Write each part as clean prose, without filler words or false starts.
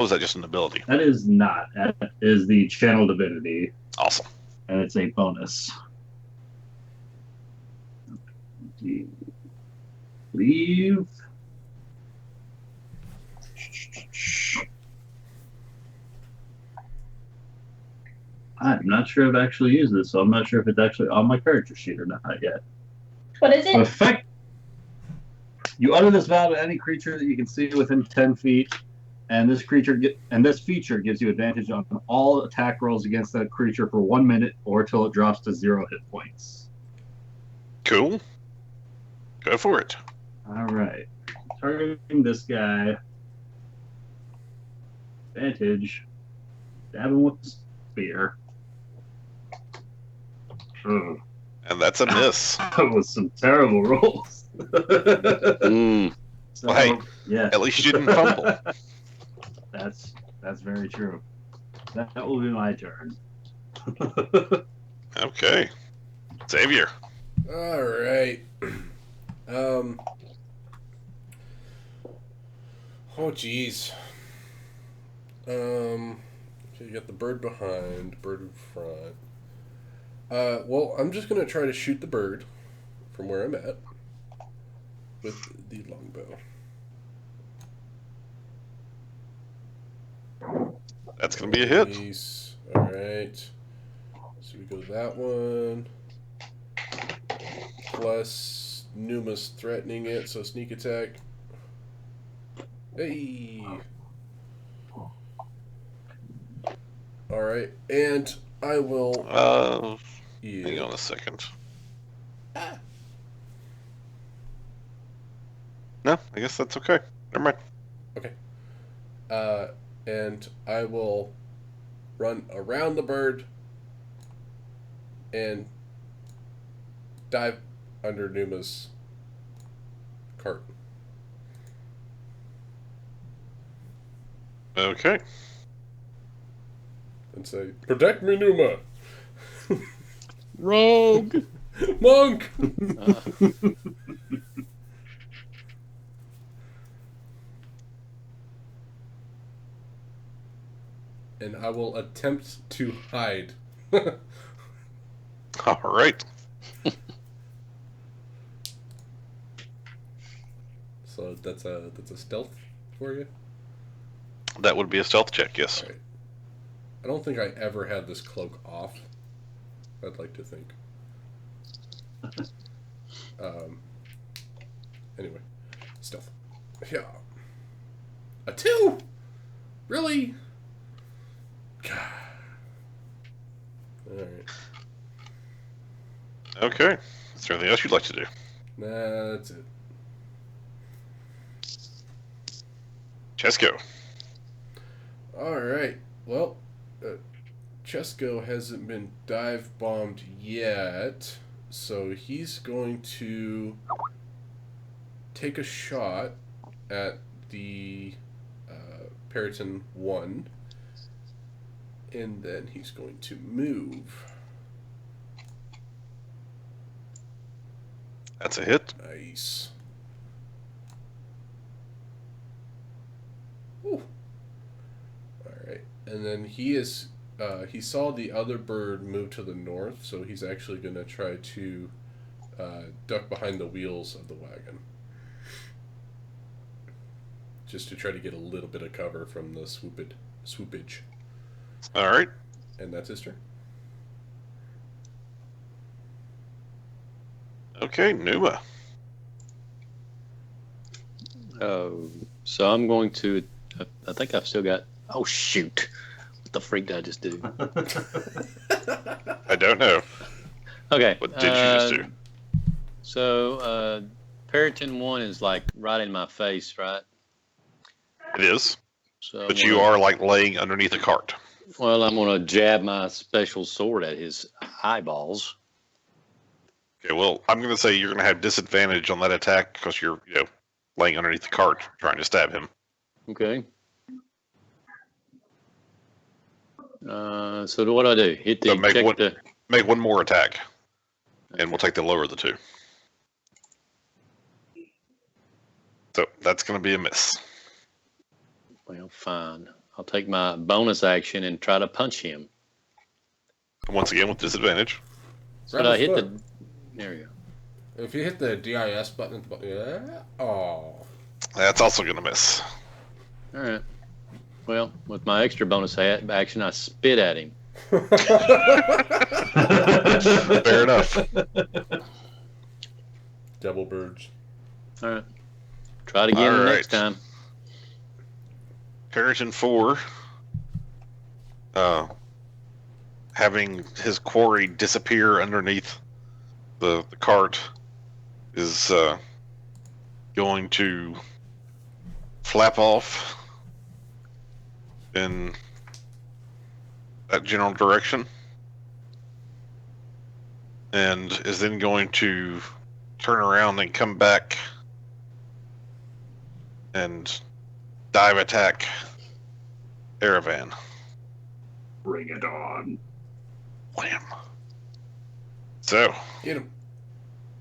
Oh, is that just an ability? That is not. That is the channel divinity, Awesome. and it's a bonus. Leave. I'm not sure I've actually used this, so I'm not sure if it's actually on my character sheet or not yet. What is it? Effect. You utter this vow to any creature that you can see within 10 feet, and this feature gives you advantage on all attack rolls against that creature for 1 minute or till it drops to 0 hit points. Cool. Go for it. All right. Targeting this guy. Advantage. Stab him with the spear. Ugh. And that's a miss. That was some terrible rolls. So, Well, hey, yeah. at least you didn't fumble. That's very true. That will be my turn. Okay. Xavier. All right. Oh, geez. Okay, you got the bird behind, bird in front. Well, I'm just going to try to shoot the bird from where I'm at with the longbow. That's going to be a hit. Nice. All right. So we go to that one. Plus Numa's threatening it, so sneak attack. Hey. All right, and I will. Hang on a second. No, I guess that's okay. Never mind. Okay. And I will run around the bird and dive under Numa's cart. Okay. And say, "Protect me, Numa!" Rogue! Monk! And I will attempt to hide. All right. So that's a stealth for you? That would be a stealth check, yes. All right. I don't think I ever had this cloak off. I'd like to think. Anyway, stealth. Yeah. A 2? Really? God. Alright. Okay. Is there anything else you'd like to do? Nah, that's it. Chesko. Alright. Well, Chesko hasn't been dive bombed yet, so he's going to take a shot at the Periton 1, and then he's going to move. That's a hit. Nice. Ooh. Alright, and then he saw the other bird move to the north, so he's actually going to try to duck behind the wheels of the wagon. Just to try to get a little bit of cover from the swoopage. All right. And that's his turn. Okay, Numa. So I'm going to. I think I've still got. Oh shoot! What the freak did I just do? I don't know. Okay. What did you just do? So, Periton 1 is like right in my face, right? It is. So But you are like laying underneath a cart. Well, I'm going to jab my special sword at his eyeballs. Okay, well, I'm going to say you're going to have disadvantage on that attack because you're, laying underneath the cart trying to stab him. Okay. So what do I do? Hit the So make one more attack, and we'll take the lower of the two. So that's going to be a miss. Well, fine. I'll take my bonus action and try to punch him. Once again with disadvantage. So did I hit the? There we go. If you hit the DIS button at the bottom, yeah. Oh. That's also going to miss. All right. Well, with my extra bonus action, I spit at him. Fair enough. Devil birds. All right. Try it again next time. Perrington 4, having his quarry disappear underneath the cart, is going to flap off in that general direction, and is then going to turn around and come back and dive attack Aravan. Bring it on. Wham. So, Get him.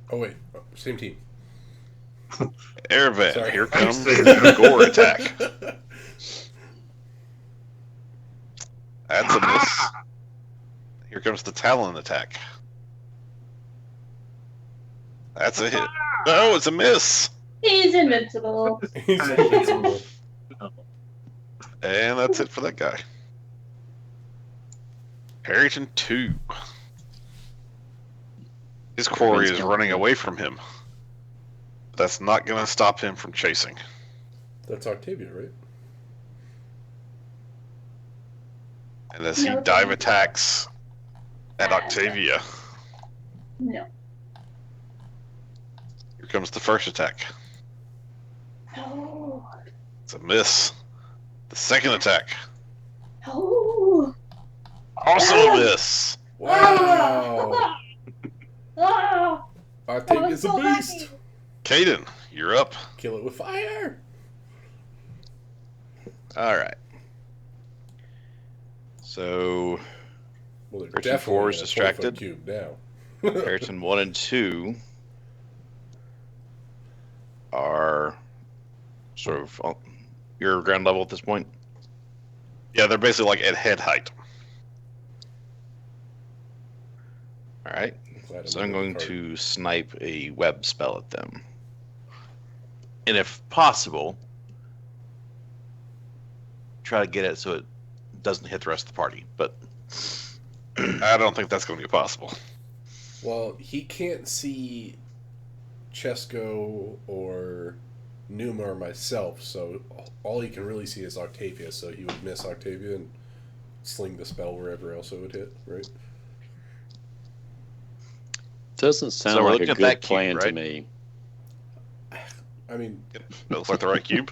Oh, wait. Oh, same team. Aravan, Sorry. here comes the gore attack. That's a miss. Here comes the Talon attack. That's a hit. No, it's a miss. He's invincible. He's invincible. And that's it for that guy. Perrington 2. His quarry is running away from him. That's not going to stop him from chasing. That's Octavia, right? And as he dive attacks at Octavia, No. here comes the first attack. No. It's a miss. The second attack, No. also a miss. Wow. Ah. Octavia's a so beast. happy. Caden, you're up. Kill it with fire. All right. So, Well, they're Percy definitely 4 is in a 20-foot distracted. Cube now. Perrington 1 and 2 are sort of your ground level at this point. Yeah, they're basically like at head height. All right. Glad So I'm not going in the cart. to snipe a web spell at them. And if possible, try to get it so it doesn't hit the rest of the party. But I don't think that's going to be possible. Well, he can't see Chesko or Numa or myself, so all he can really see is Octavia, so he would miss Octavia and sling the spell wherever else it would hit, right? Doesn't sound So we're like a looking at good that cube, plan to right? me. I mean, It looks like the right cube.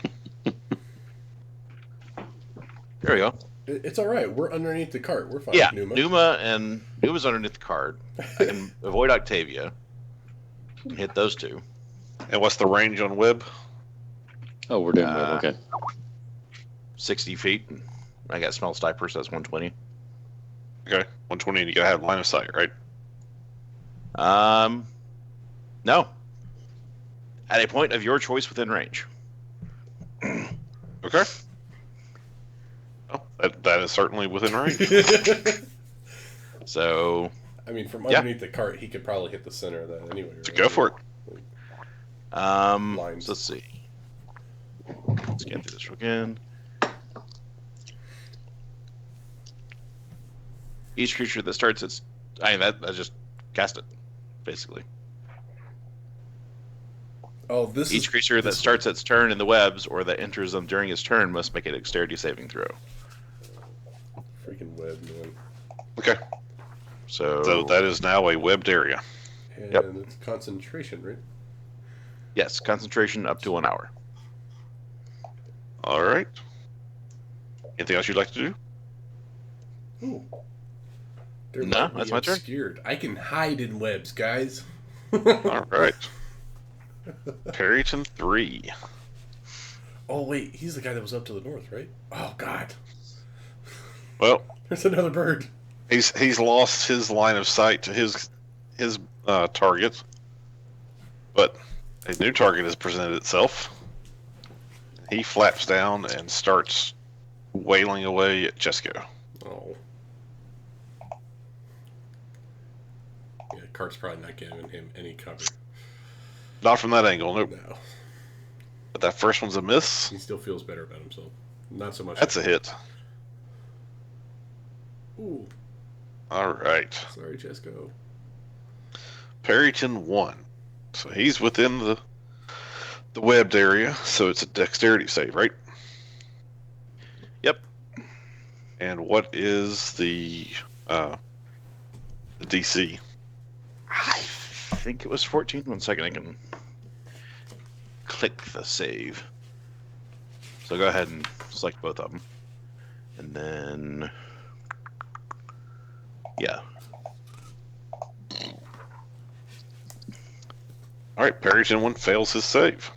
there we go. it's all right. We're underneath the cart. We're fine. Yeah, Numa. Numa's underneath the card. I can avoid Octavia and hit those two. And what's the range on web? Oh, we're doing good. Okay. 60 feet. I got smell sniper, so that's 120. Okay, 120, and you got to have line of sight, right? No. At a point of your choice within range. Okay. Well, that is certainly within range. So, I mean, from Yeah. underneath the cart, he could probably hit the center of that anyway. So right? go for it. Lines. so let's see. Let's get through this again. Each creature that starts its... I just cast it, basically. Oh, this Each is creature that this- starts its turn in the webs or that enters them during its turn must make a dexterity saving throw. freaking web, man. Okay, so that is now a webbed area. And Yep. it's concentration, right? Yes, concentration up to 1 hour. All right. Anything else you'd like to do? Ooh. There No, might be that's my turn. obscured. I can hide in webs, guys. All right. Perrington 3. Oh wait, he's the guy that was up to the north, right? Oh God, Well, there's another bird. he's lost his line of sight to his target, but a new target has presented itself. He flaps down and starts wailing away at Chesko. Oh. Yeah, cart's probably not giving him any cover. Not from that angle, nope. No. But that first one's a miss. He still feels better about himself. Not so much. That's a hit. Ooh. All right. Sorry, Chesko. Perryton 1. So he's within the webbed area, so it's a dexterity save, right? Yep. And what is the DC? I think it was 14. 1 second, I can click the save. So go ahead and select both of them. And then, yeah. All right, Perryton 1 fails his save.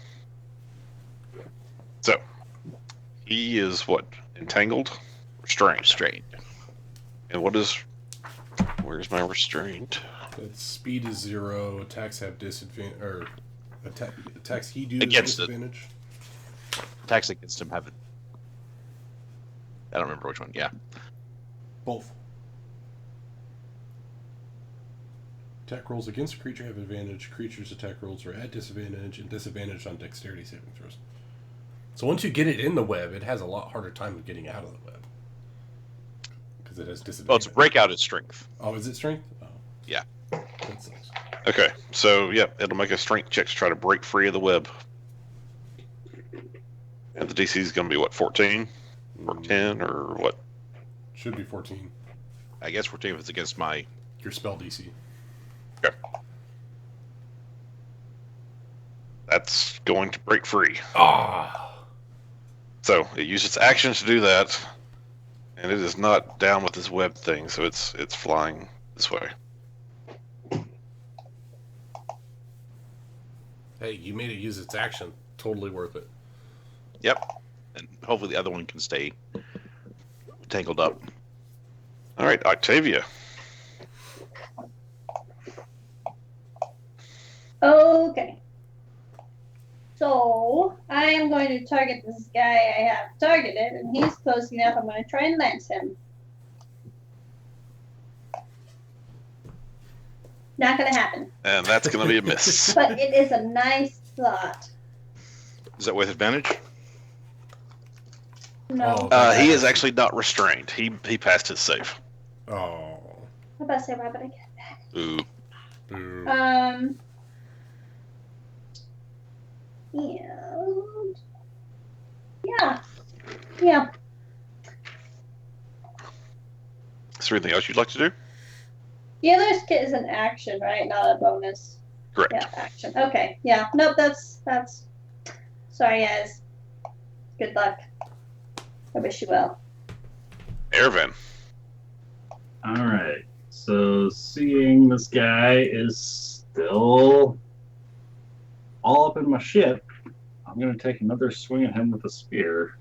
So he is what? Entangled? Restrained. Restrained. And what is... Where's my restraint? Speed is 0. Attacks have disadvantage, or attacks he do Against it. disadvantage. Attacks against him have it. I don't remember which one. Yeah. Both. Attack rolls against a creature have advantage. Creatures' attack rolls are at disadvantage and disadvantage on dexterity saving throws. So once you get it in the web, it has a lot harder time of getting out of the web. Because it has disadvantage. Oh, it's breakout is strength. Oh, is it strength? Oh. Yeah. That sucks. Okay, so yeah, it'll make a strength check to try to break free of the web. And the DC is going to be what, 14 or 10 or what? Should be 14. I guess 14 if it's against my... Your spell DC. Okay. That's going to break free. Ah! So it uses its actions to do that, and it is not down with this web thing, so it's flying this way. Hey, you made it use its action. Totally worth it. Yep. And hopefully the other one can stay tangled up. All right, Octavia. Okay. So I am going to target this guy I have targeted, and he's close enough. I'm going to try and lance him. Not going to happen. And that's going to be a miss. But it is a nice thought. Is that with advantage? No. Oh. He is actually not restrained. He passed his save. Oh. How about I say why would I get that? Ooh. Boo. And yeah. Is there anything else you'd like to do? The other kit is an action, right? Not a bonus. Correct. Yeah, action. Okay. Yeah. Nope. That's. Sorry, guys. Good luck. I wish you well. Ervin. All right. So seeing this guy is still all up in my ship, I'm going to take another swing at him with a spear.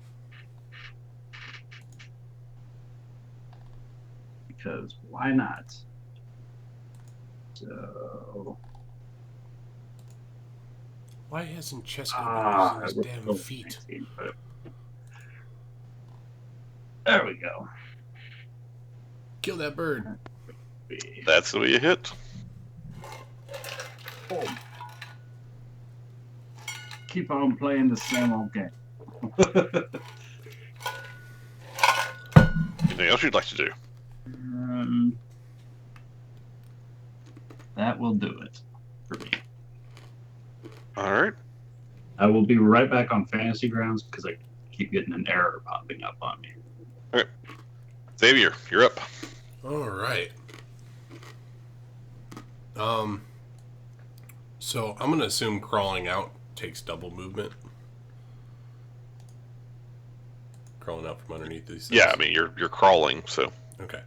Because why not? So... Why hasn't Chesko been using his damn feet? 19, but... There we go. Kill that bird. That's the way you hit. Oh. Keep on playing the same old game. Anything else you'd like to do? That will do it for me. All right. I will be right back on Fantasy Grounds because I keep getting an error popping up on me. Xavier, you're up. All right. So I'm gonna assume crawling out takes double movement. Crawling out from underneath these things. Yeah, I mean you're crawling, so Okay.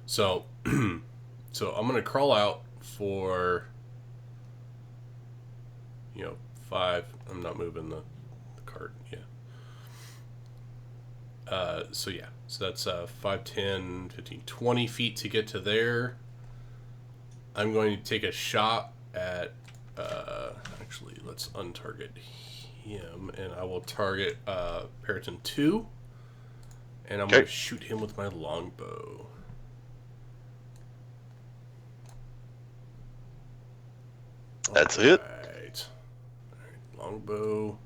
So so I'm gonna crawl out for 5. I'm not moving the cart. Yeah. So that's 5, 10, 15, 20 feet to get to there. I'm going to take a shot at actually let's untarget him, and I will target Periton 2, And I'm going to shoot him with my longbow. That's it. Alright, longbow.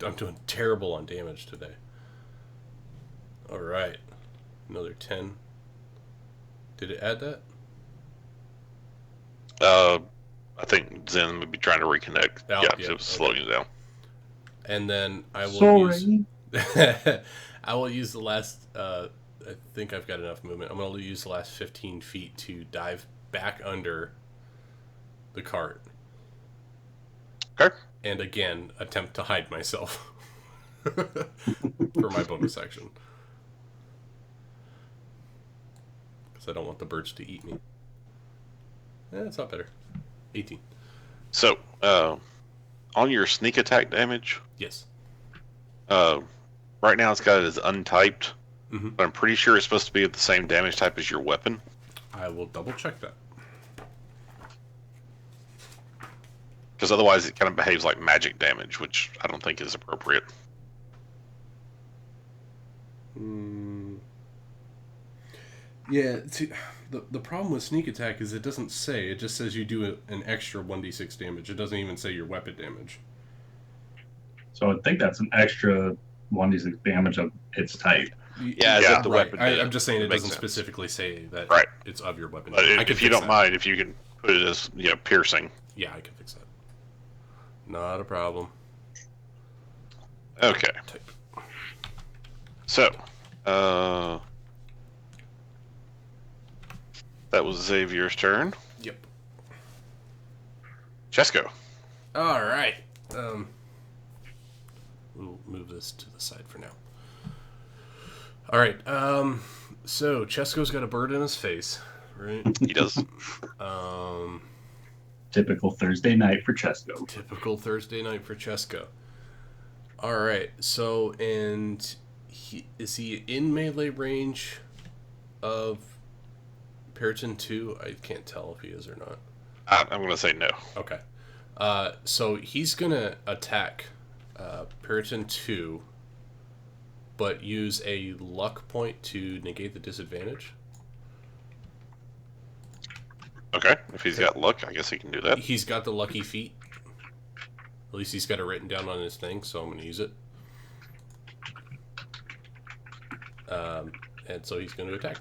I'm doing terrible on damage today. Alright. Another 10. Did it add that? I think Zen would be trying to reconnect. Oh, yeah, yeah, it was slowing you down. And then I will use... Sorry. I will use the last... I think I've got enough movement. I'm going to use the last 15 feet to dive back under the cart. Okay. And again, attempt to hide myself. For my bonus action. Because I don't want the birds to eat me. It's not better. 18. So, on your sneak attack damage, Yes. right now it's got it as untyped, Mhm. but I'm pretty sure it's supposed to be of the same damage type as your weapon. I will double check that. Because otherwise it kind of behaves like magic damage, which I don't think is appropriate. Yeah, see, the problem with sneak attack is it doesn't say. It just says you do an extra 1d6 damage. It doesn't even say your weapon damage. So I think that's an extra 1d6 damage of its type. Yeah, as Yeah, if the right. weapon. I'm just saying it makes doesn't sense. specifically say that Right. it's of your weapon. But I can if you fix don't that. mind, if you can put it as piercing. Yeah, I can fix that. Not a problem. Okay. Type. So, that was Xavier's turn. Yep. Chesko. All right. We'll move this to the side for now. All right. So Chesko's got a bird in his face, right? He does. Typical Thursday night for Chesko. Typical Thursday night for Chesko. All right. So, and is he in melee range of Periton 2? I can't tell if he is or not. I'm going to say no. Okay. So he's going to attack Periton 2, but use a luck point to negate the disadvantage. Okay. If he's got luck, I guess he can do that. He's got the lucky feat. At least he's got it written down on his thing, so I'm going to use it. And so he's going to attack.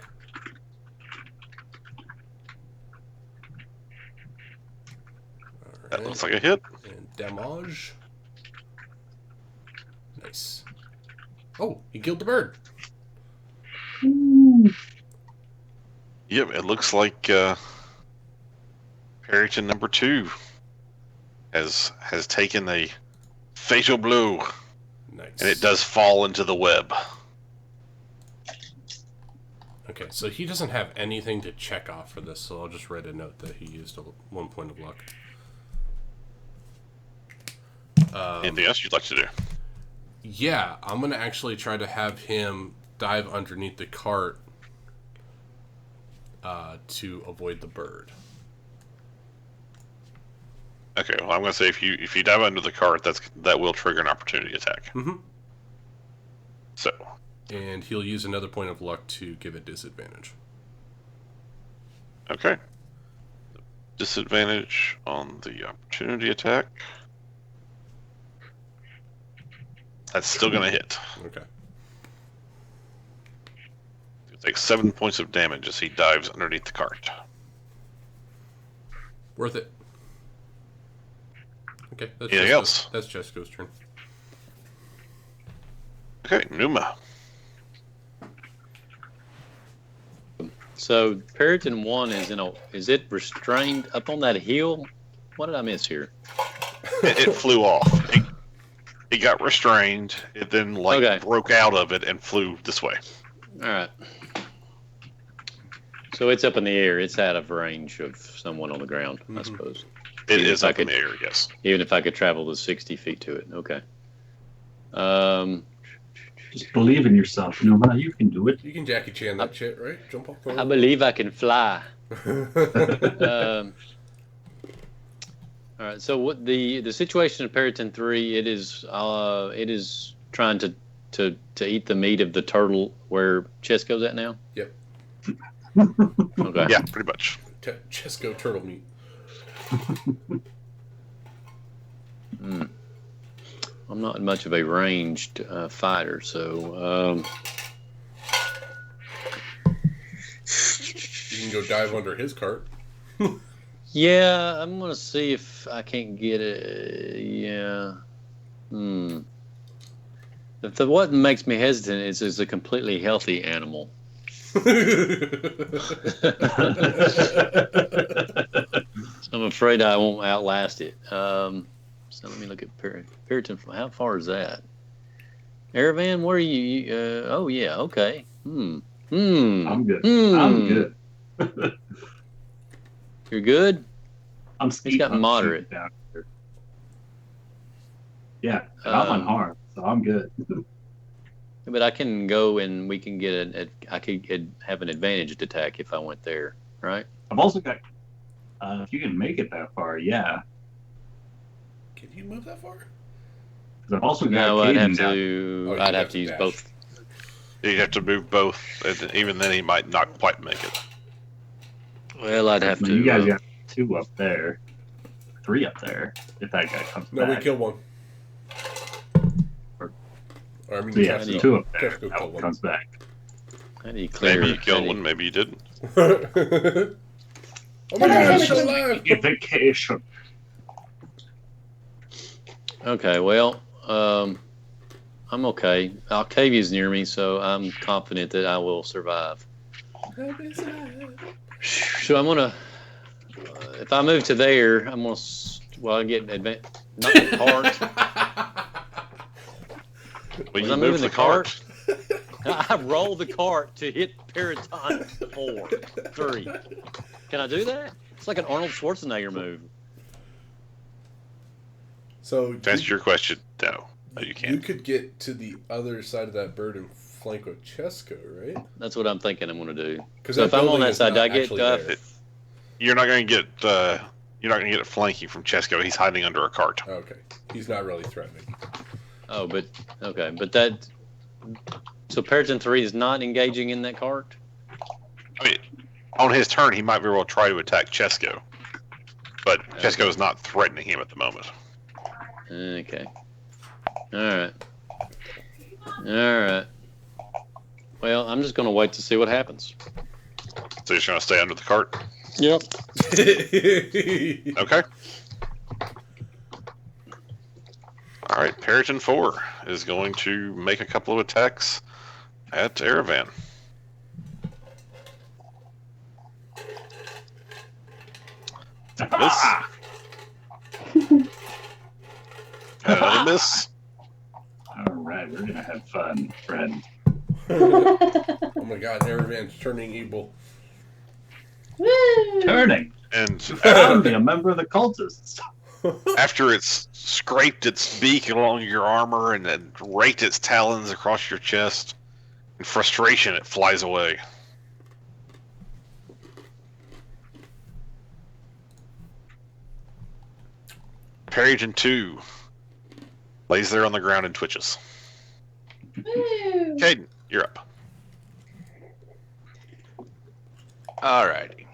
That looks like a hit. And damage. Nice. Oh, he killed the bird. Yep, it looks like Perryton number 2 has taken a fatal blow, Nice. and it does fall into the web. Okay, so he doesn't have anything to check off for this, so I'll just write a note that he used 1 point of luck. Anything else you'd like to do? Yeah, I'm going to actually try to have him dive underneath the cart to avoid the bird. Okay, well, I'm going to say if you dive under the cart, that will trigger an opportunity attack. Mm-hmm. So, And he'll use another point of luck to give it disadvantage. okay. Disadvantage on the opportunity attack. That's still going to hit. Okay. It takes 7 points of damage as he dives underneath the cart. Worth it. Okay. Anything else? That's Chesko's turn. Okay, Numa. So Periton 1 is it restrained up on that hill? What did I miss here? It flew off. It got restrained. It then broke out of it and flew this way. All right. So it's up in the air. It's out of range of someone on the ground, I suppose. It Even is if I up in could- the air, yes. Even if I could travel the 60 feet to it. Okay. Just believe in yourself, Numa. You can do it. You can Jackie Chan that shit, right? Jump off the I believe I can fly. All right. So what the situation in Periton 3? It is trying to to eat the meat of the turtle where Chesco's at now? Yep. Okay. Yeah, pretty much. Chesco turtle meat. I'm not much of a ranged fighter, so You can go dive under his cart. yeah, I'm gonna see if I can't get it. Yeah. What makes me hesitant is it's a completely healthy animal. I'm afraid I won't outlast it. So let me look at Puritan. How far is that? Aravan, where are you? Oh yeah, okay. I'm good. I'm good. You're good. He's got moderate. Down here. Yeah, and I'm unharmed, so I'm good. But I can go and we can get I could have an advantaged attack if I went there, right? I've also got. If you can make it that far, yeah. Can you move that far? Because I've also got. No, I'd have Caden down. to. I'd have to use dash. both. You'd have to move both, and even then he might not quite make it. Well, I'd have to. You guys got 2 up there, 3 up there. If that guy comes No, back. we killed one. So yeah, Chesco. so 2 up there. Chesco That killed one one. comes back. How do you clear? Maybe you killed one, maybe you didn't. Oh my god, it's still alive! Vacation. Okay, well, I'm okay. Octavia's near me, so I'm confident that I will survive. So I'm gonna. If I move to there, I'm gonna. I get not the cart. Well, Was you I moving moved the cart? I roll the cart to hit Periton 4, 3. Can I do that? It's like an Arnold Schwarzenegger move. So To answer your question, no. No, you can't. You could get to the other side of that bird and flank with Chesco, right? That's what I'm thinking I'm going to do. 'Cause So that if I'm on building that is side, do not I get actually there. You're not going to get. You're not going to get it flanking from Chesco. He's hiding under a cart. Okay. He's not really threatening. Oh, but okay, but that. So Periton 3 is not engaging in that cart. I mean, on his turn, he might very well try to attack Chesco, but Chesco is not threatening him at the moment. Okay. All right. All right. Well, I'm just going to wait to see what happens. So you're just going to stay under the cart. Yep. Okay. All right, Periton 4 is going to make a couple of attacks at Aravan. Miss. Another miss. All right, we're gonna have fun, friend. Oh my god, Aravan's turning evil. Woo! Turning. And I'm being a member of the cultists. after it's scraped its beak along your armor and then raked its talons across your chest, in frustration, it flies away. Periton 2 lays there on the ground and twitches. Woo! Caden, you're up. Alrighty.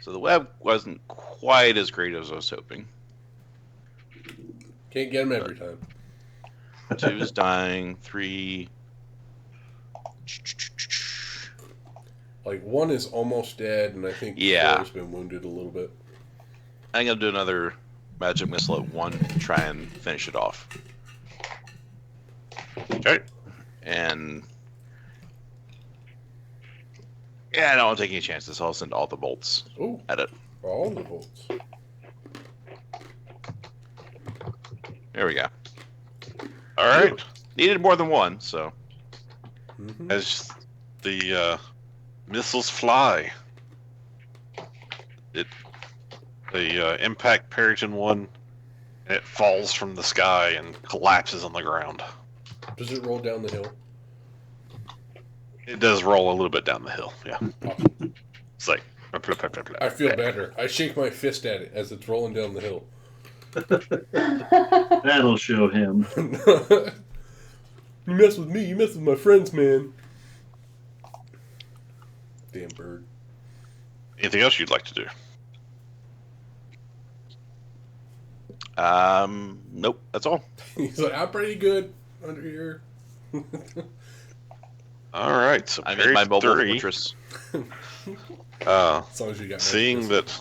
So the web wasn't quite as great as I was hoping. Can't get him every time. 2 is dying. 3. Like, 1 is almost dead, and I think Yeah. 4's been wounded a little bit. I'm gonna do another magic missile at 1 to try and finish it off. Okay. And yeah, I don't want to take any chances. I'll send all the bolts Oh, at it. all the bolts. There we go. All right. Needed more than 1, so Mm-hmm. As the missiles fly, the impact Periton 1, and it falls from the sky and collapses on the ground. Does it roll down the hill? It does roll a little bit down the hill. Yeah. Awesome. It's like. I feel better. I shake my fist at it as it's rolling down the hill. That'll show him. You mess with me, you mess with my friends, man. Damn bird. Anything else you'd like to do? Nope, that's all. He's like, I'm pretty good under here. All right, so I made my mobile 3, fortress. As long as you got seeing that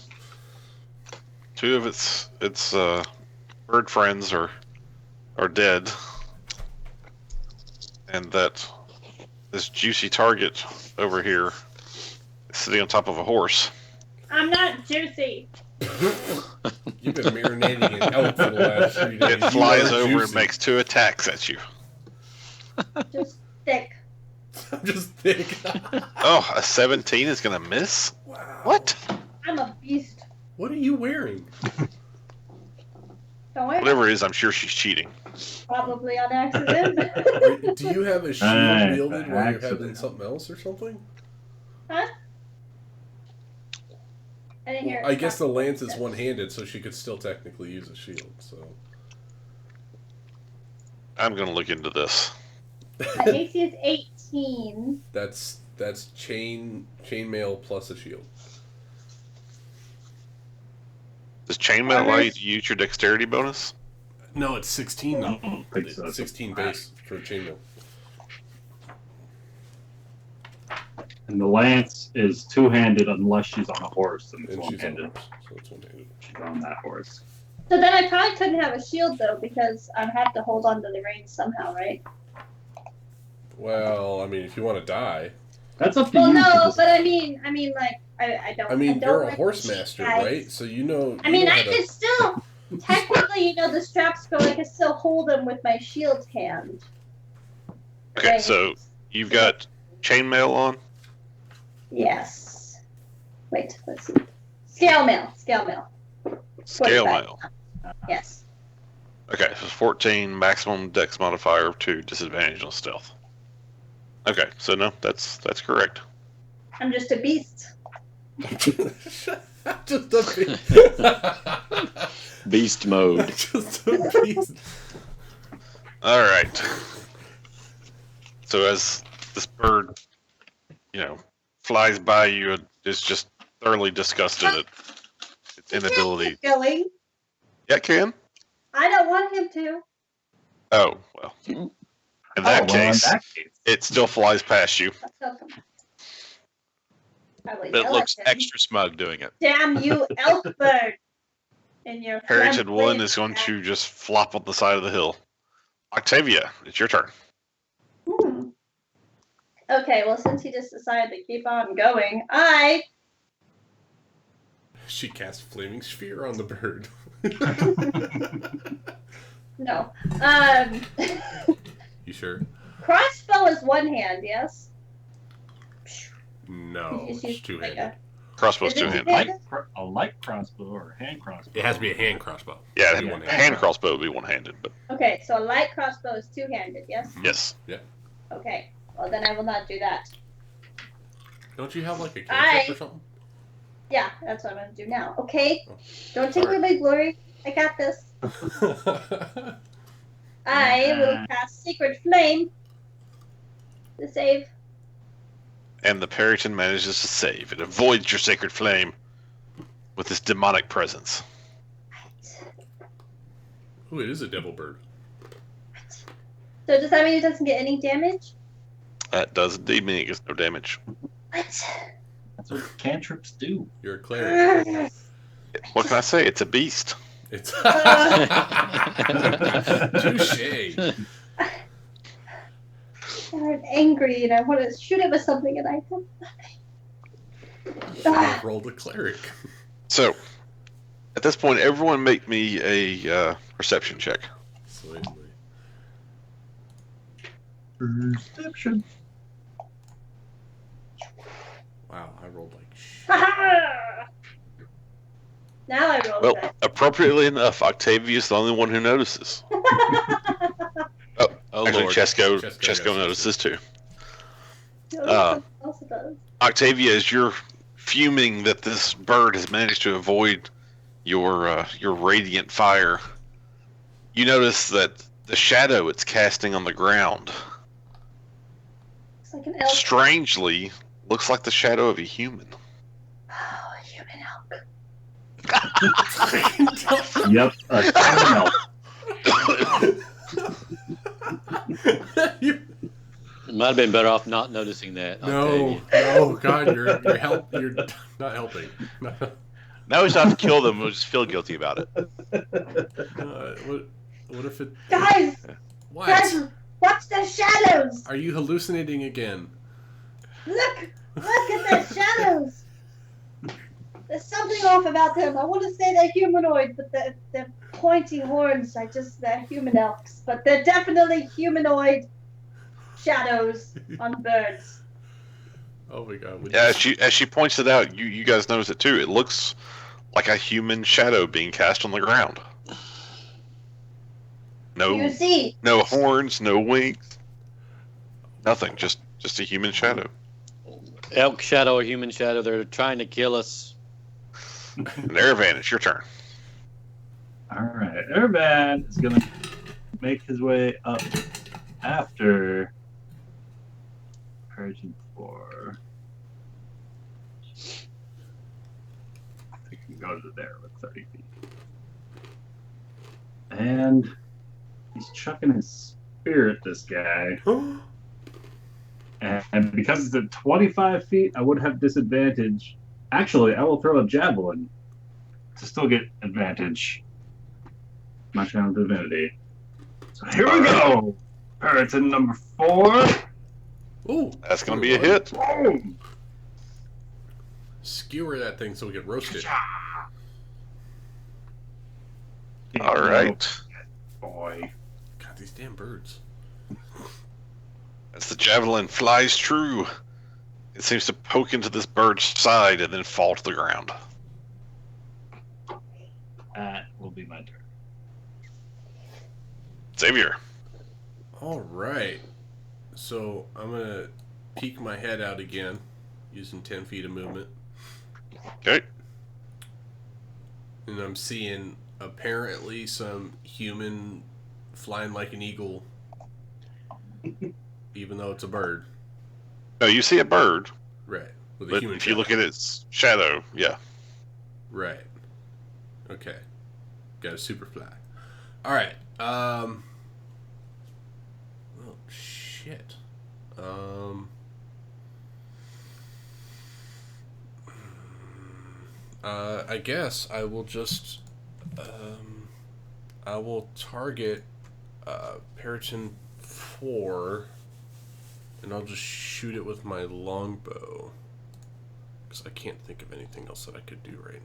2 of its bird friends are dead, and that this juicy target over here is sitting on top of a horse. I'm not juicy. You've been marinating in elk for the last 3 days. It flies You are over and juicy. makes 2 attacks at you. Just thick. I'm just thick. Oh, a 17 is gonna miss? Wow. What? I'm a beast. What are you wearing? Don't worry. Whatever it is, I'm sure she's cheating. Probably on accident. Do you have a shield Nice, wielded while you're accident. having something else or something? Huh? I didn't hear. I guess the lance is one-handed, so she could still technically use a shield. So I'm gonna look into this. My AC is 18. that's chainmail plus a shield. Does chainmail allow you to use your dexterity bonus? No, it's 16 though. I think so. It's 16 base for chainmail. And the lance is two-handed unless she's on a horse, and it's And she's on one-handed. horse, so it's one-handed. She's on that horse. So then I probably couldn't have a shield though because I'd have to hold on to the reins somehow, right? Well, I mean, if you want to die, That's up to Well, you. to no, decide. but I mean, like I don't. I mean, don't you're a like horse cheat, master, guys. right? So you know. I mean, you know I how to- could still technically, the straps go. I could still hold them with my shield hand. Okay, Right. so you've got chainmail on. Yes. Wait, let's see. Scale mail. Scale 45. mail. Yes. Okay, so 14 maximum dex modifier to disadvantage on stealth. Okay, so no, that's correct. I'm just a beast. Just a Beast mode. Just a beast. All right. So as this bird, flies by you, it is just thoroughly disgusted at its inability. Keep going. Yeah, it can. I don't want him to. Oh well. In that case, it still flies past you. Let's go. Probably But it yell looks at him. extra smug doing it. Damn you, elk bird! And your Harrington friend One lives is going there. to just flop on the side of the hill. Octavia, it's your turn. Okay, well, since he just decided to keep on going, She casts flaming sphere on the bird. no. You sure? Crossbow is one hand, yes? No, Is it's she two-handed. like Crossbow's Is it two-handed. two-handed? A light crossbow or a hand crossbow. It has to be a hand crossbow. Yeah, It'd be one-handed. hand crossbow would be one-handed, but Okay, so a light crossbow is two-handed, yes? yes. Okay, well then I will not do that. Don't you have like a I- cantrip or something? Yeah, that's what I'm gonna do now. Okay, Oh, don't take away my glory. I got this. I will cast Secret Flame to save. And the Perryton manages to save. It avoids your sacred flame with this demonic presence. Ooh, it is a devil bird. So does that mean it doesn't get any damage? That does indeed mean it gets no damage. What? That's what cantrips do. You're a cleric. What can I say? It's a beast. It's touche. I'm angry and I want to shoot it with something and I have nothing. I rolled a cleric. So, at this point, everyone make me a perception check. Sweetly. Perception. Wow, I rolled like shit. Now I roll Well, that. appropriately enough, Octavia's the only one who notices. Oh, Actually, Lord. Chesco notices too. No, uh, someone else does. Octavia, as you're fuming that this bird has managed to avoid your radiant fire, you notice that the shadow it's casting on the ground Looks like an elk. Strangely, looks like the shadow of a human. Oh, a human elk. Yep, a human elk. It might have been better off not noticing that. I'll tell No, you. no, God, you're not helping. Now we just have to kill them. We'll just feel guilty about it. What if it? Guys, What? guys, watch the shadows. Are you hallucinating again? Look at the shadows. There's something off about them. I want to say they're humanoid, but they're pointy horns. They're human elks, but they're definitely humanoid shadows on birds. Oh my God! Yeah, as she points it out, you guys notice it too. It looks like a human shadow being cast on the ground. You see? No horns, no wings, nothing. Just a human shadow. Elk shadow or human shadow, they're trying to kill us. And Aravan, it's your turn. All right, Urban is gonna make his way up after Persian 4. I can go to there with 30 feet. And he's chucking his spear at this guy. And because it's at 25 feet, I would have disadvantage. Actually, I will throw a javelin to still get advantage. My channel divinity. So here we go. Puritan number 4. Ooh, That's gonna be a hit. Boom. Skewer that thing so we can roast it. All right. Boy. God, these damn birds. As the javelin flies true, it seems to poke into this bird's side and then fall to the ground. That will be my turn. Xavier. All right. So I'm gonna peek my head out again, using 10 feet of movement, Okay. and I'm seeing apparently some human flying like an eagle, even though it's a bird. No, you see a bird, Right. With a but human if you shadow. look at its shadow, yeah. Right. Okay. Got a super fly. All right. Oh shit. I guess I will just I will target Periton 4, and I'll just shoot it with my longbow, because I can't think of anything else that I could do right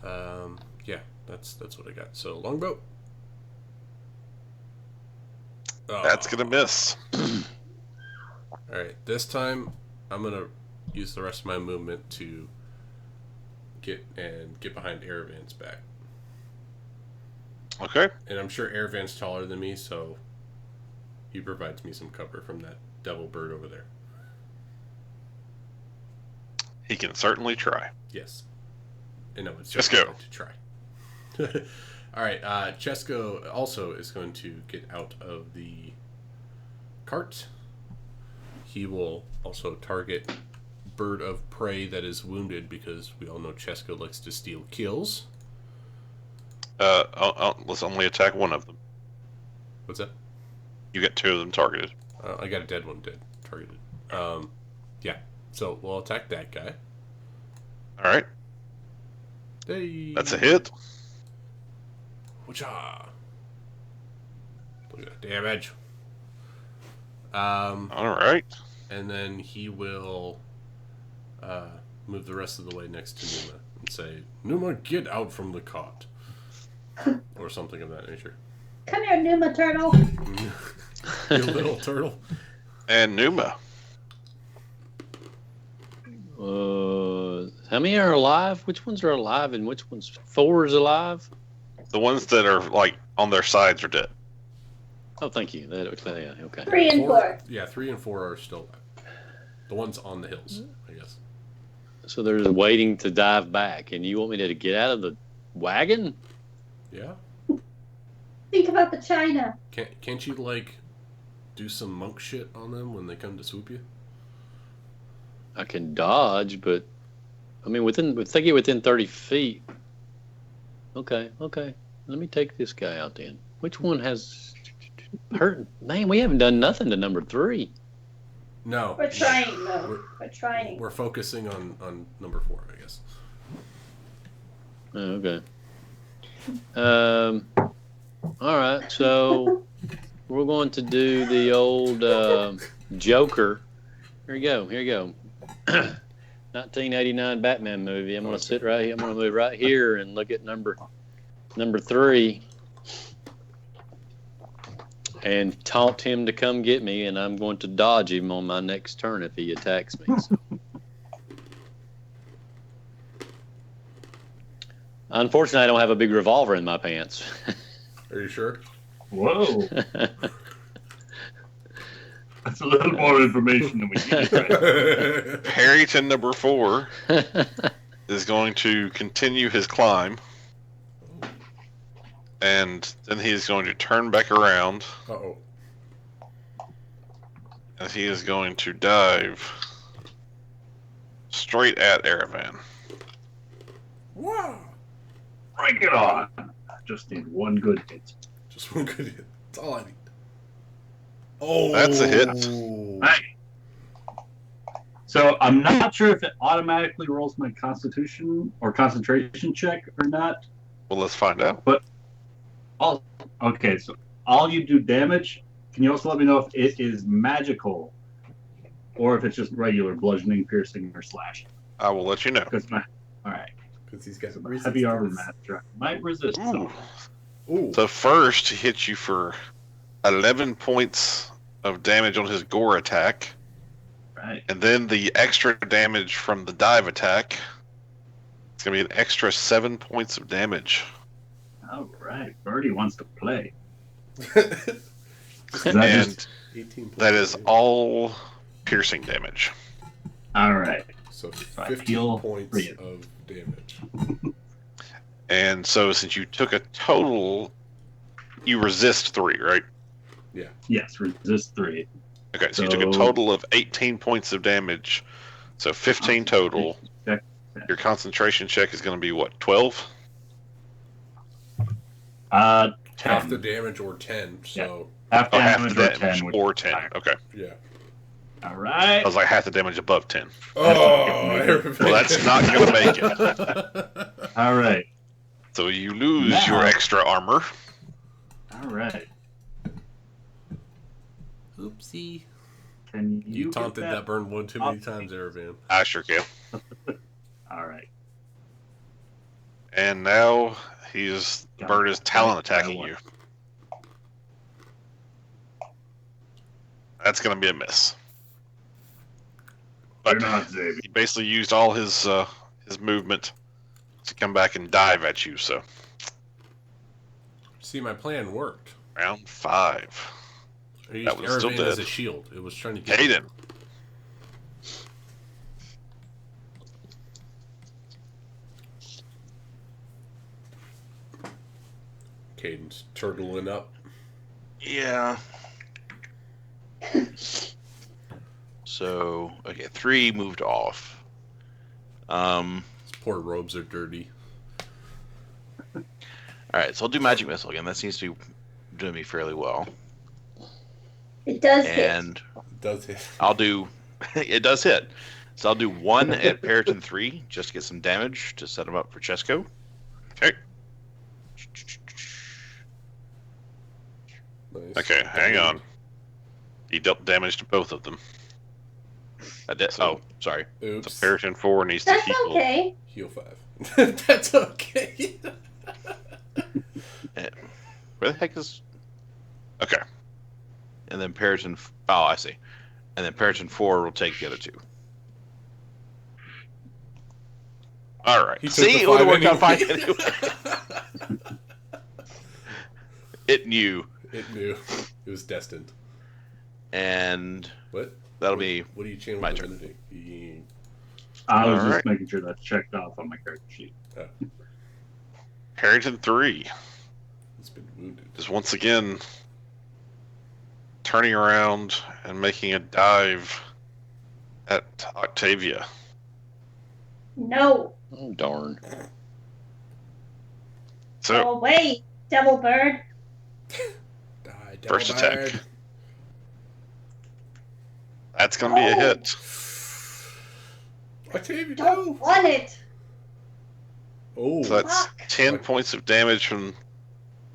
now. Yeah, that's what I got. So longbow. That's gonna miss. All right, this time I'm gonna use the rest of my movement to get behind Aravan's back. Okay. And I'm sure Aravan's taller than me, so he provides me some cover from that devil bird over there. He can certainly try. Yes. And no, it's Just just go. going to try. All right, Chesko also is going to get out of the cart. He will also target bird of prey that is wounded, because we all know Chesko likes to steal kills. Let's only attack one of them. What's that? You get 2 of them targeted. I got a dead one targeted. Yeah. So we'll attack that guy. All right. Hey. That's a hit. Whatcha? Look at that damage. All right. And then he will move the rest of the way next to Numa and say, "Numa, get out from the cot," or something of that nature. Come here, Numa Turtle. You little turtle. And Numa. How many are alive? Which ones are alive and which ones? 4 is alive? The ones that are like on their sides are dead. Oh, thank you. Yeah, okay. 3 and 4. Yeah, 3 and 4 are still alive. The ones on the hills, I guess. So they're just waiting to dive back, and you want me to get out of the wagon? Yeah. Think about the China. Can't you like do some monk shit on them when they come to swoop you? I can dodge, but I mean, if they get within 30 feet. Okay. Let me take this guy out then. Which one has hurt? Man, we haven't done nothing to number 3. No. We're trying, though. We're trying. We're focusing on number 4, I guess. Oh, okay. All right. So we're going to do the old Joker. Here you go. 1989 Batman movie. I'm going to sit right here. I'm going to move right here and look at number 3 and taunt him to come get me, and I'm going to dodge him on my next turn if he attacks me. So. Unfortunately, I don't have a big revolver in my pants. Are you sure? Whoa. That's a little more information than we need. Right? Harrington number 4 is going to continue his climb. And then he is going to turn back around. Uh-oh. And he is going to dive straight at Aravan. Wow. Bring it on. I just need one good hit. Just one good hit. That's all I need. Oh, That's a hit. Right. So I'm not sure if it automatically rolls my Constitution or concentration check or not. Well, let's find out. Okay, so all you do damage. Can you also let me know if it is magical or if it's just regular bludgeoning, piercing, or slashing? I will let you know. All right. Because he's got So heavy armor master might resist. Ooh. Ooh. So first, he hits you for 11 points of damage on his gore attack. Right. And then the extra damage from the dive attack. It's going to be an extra 7 points of damage. All right. Birdie wants to play. And 18 that is all piercing damage. All right. So I 15 feel points free. of damage. And so since you took a total, you resist 3, right? Yeah. Yes, resist 3. Okay, so you took a total of 18 points of damage. So 15 total. Check. Your concentration check is going to be what, 12? 10. Half the damage or 10. So Half Oh, half the damage or damage 10. or 10. Okay. yeah. All right. I was like half the damage above 10. Oh, Well, that's not going to make it. All right. So you lose Now- your extra armor. All right. Oopsie. Can You you taunted get that burn one too many times, Aravan. I sure can. All right. And now the bird is talon attacking you. That's going to be a miss. You're But not Xavier. he basically used all his movement to come back and dive at you. So See, my plan worked. round 5. I used That was still Aravan dead. as a shield. It was trying to get Hayden. Caden's turtling up. Yeah. So, okay, 3 moved off. His poor robes are dirty. Alright, so I'll do Magic Missile again. That seems to be doing me fairly well. It does hit. And It does hit. I'll do... it does hit. So I'll do 1 at Periton 3, just to get some damage to set him up for Chesko. Okay. Nice. Okay, hang on. He dealt damage to both of them. I did. So- Oh, sorry. Oops. So Periton 4 needs to That's heal. okay. Heal 5. That's okay. Where the heck is... Okay. And then Periton... Oh, I see. And then Periton 4 will take the other 2. All right. He took See, the it would have 5 worked out fine anyway. anyway. It knew. It knew. It was destined. And What? that'll be... What do you channel my turn. divinity? I was All just right. making sure that's checked off on my character sheet. Periton 3 It's been wounded. is once again turning around and making a dive at Octavia. No. Oh, darn. So Go away, devil bird. Die, First devil attack. bird. that's going to be a hit. Octavia, Don't no! want it. Oh, So that's Fuck. 10 points of damage from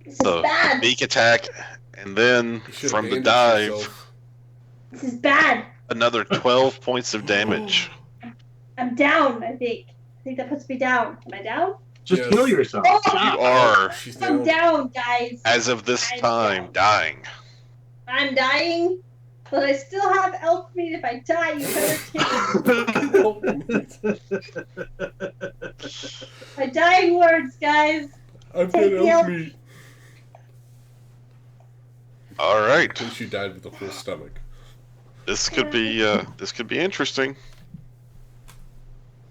This is the bad. beak attack, and then you should from the bandage dive, yourself. This is bad. another 12 points of damage. I'm down, I think. I think that puts me down. Am I down? Just Yes. heal yourself. Oh, You are, She's I'm down. down, guys. as of this I'm time, down. dying. I'm dying, but I still have elk meat. If I die, you better take it. My dying words, guys. I've Take got the elk elk. meat. All right, At least you died with a full stomach. this could be interesting.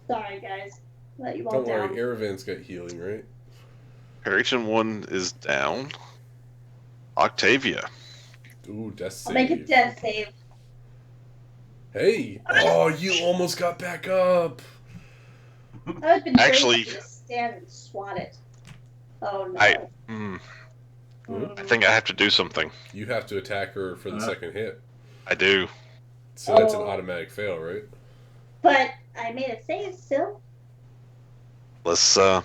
Sorry, guys. Let you all Don't down. worry, Aravan's got healing, right? Parrington 1 is down. Octavia. Ooh, death save. I'll make a death save. Hey! Oh, you almost got back up! I would have been Actually- great to just stand and swat it. Oh no. I Mm. think I have to do something. You have to attack her for the second hit. I do. So that's an Oh. automatic fail, right? But I made a save still Let's for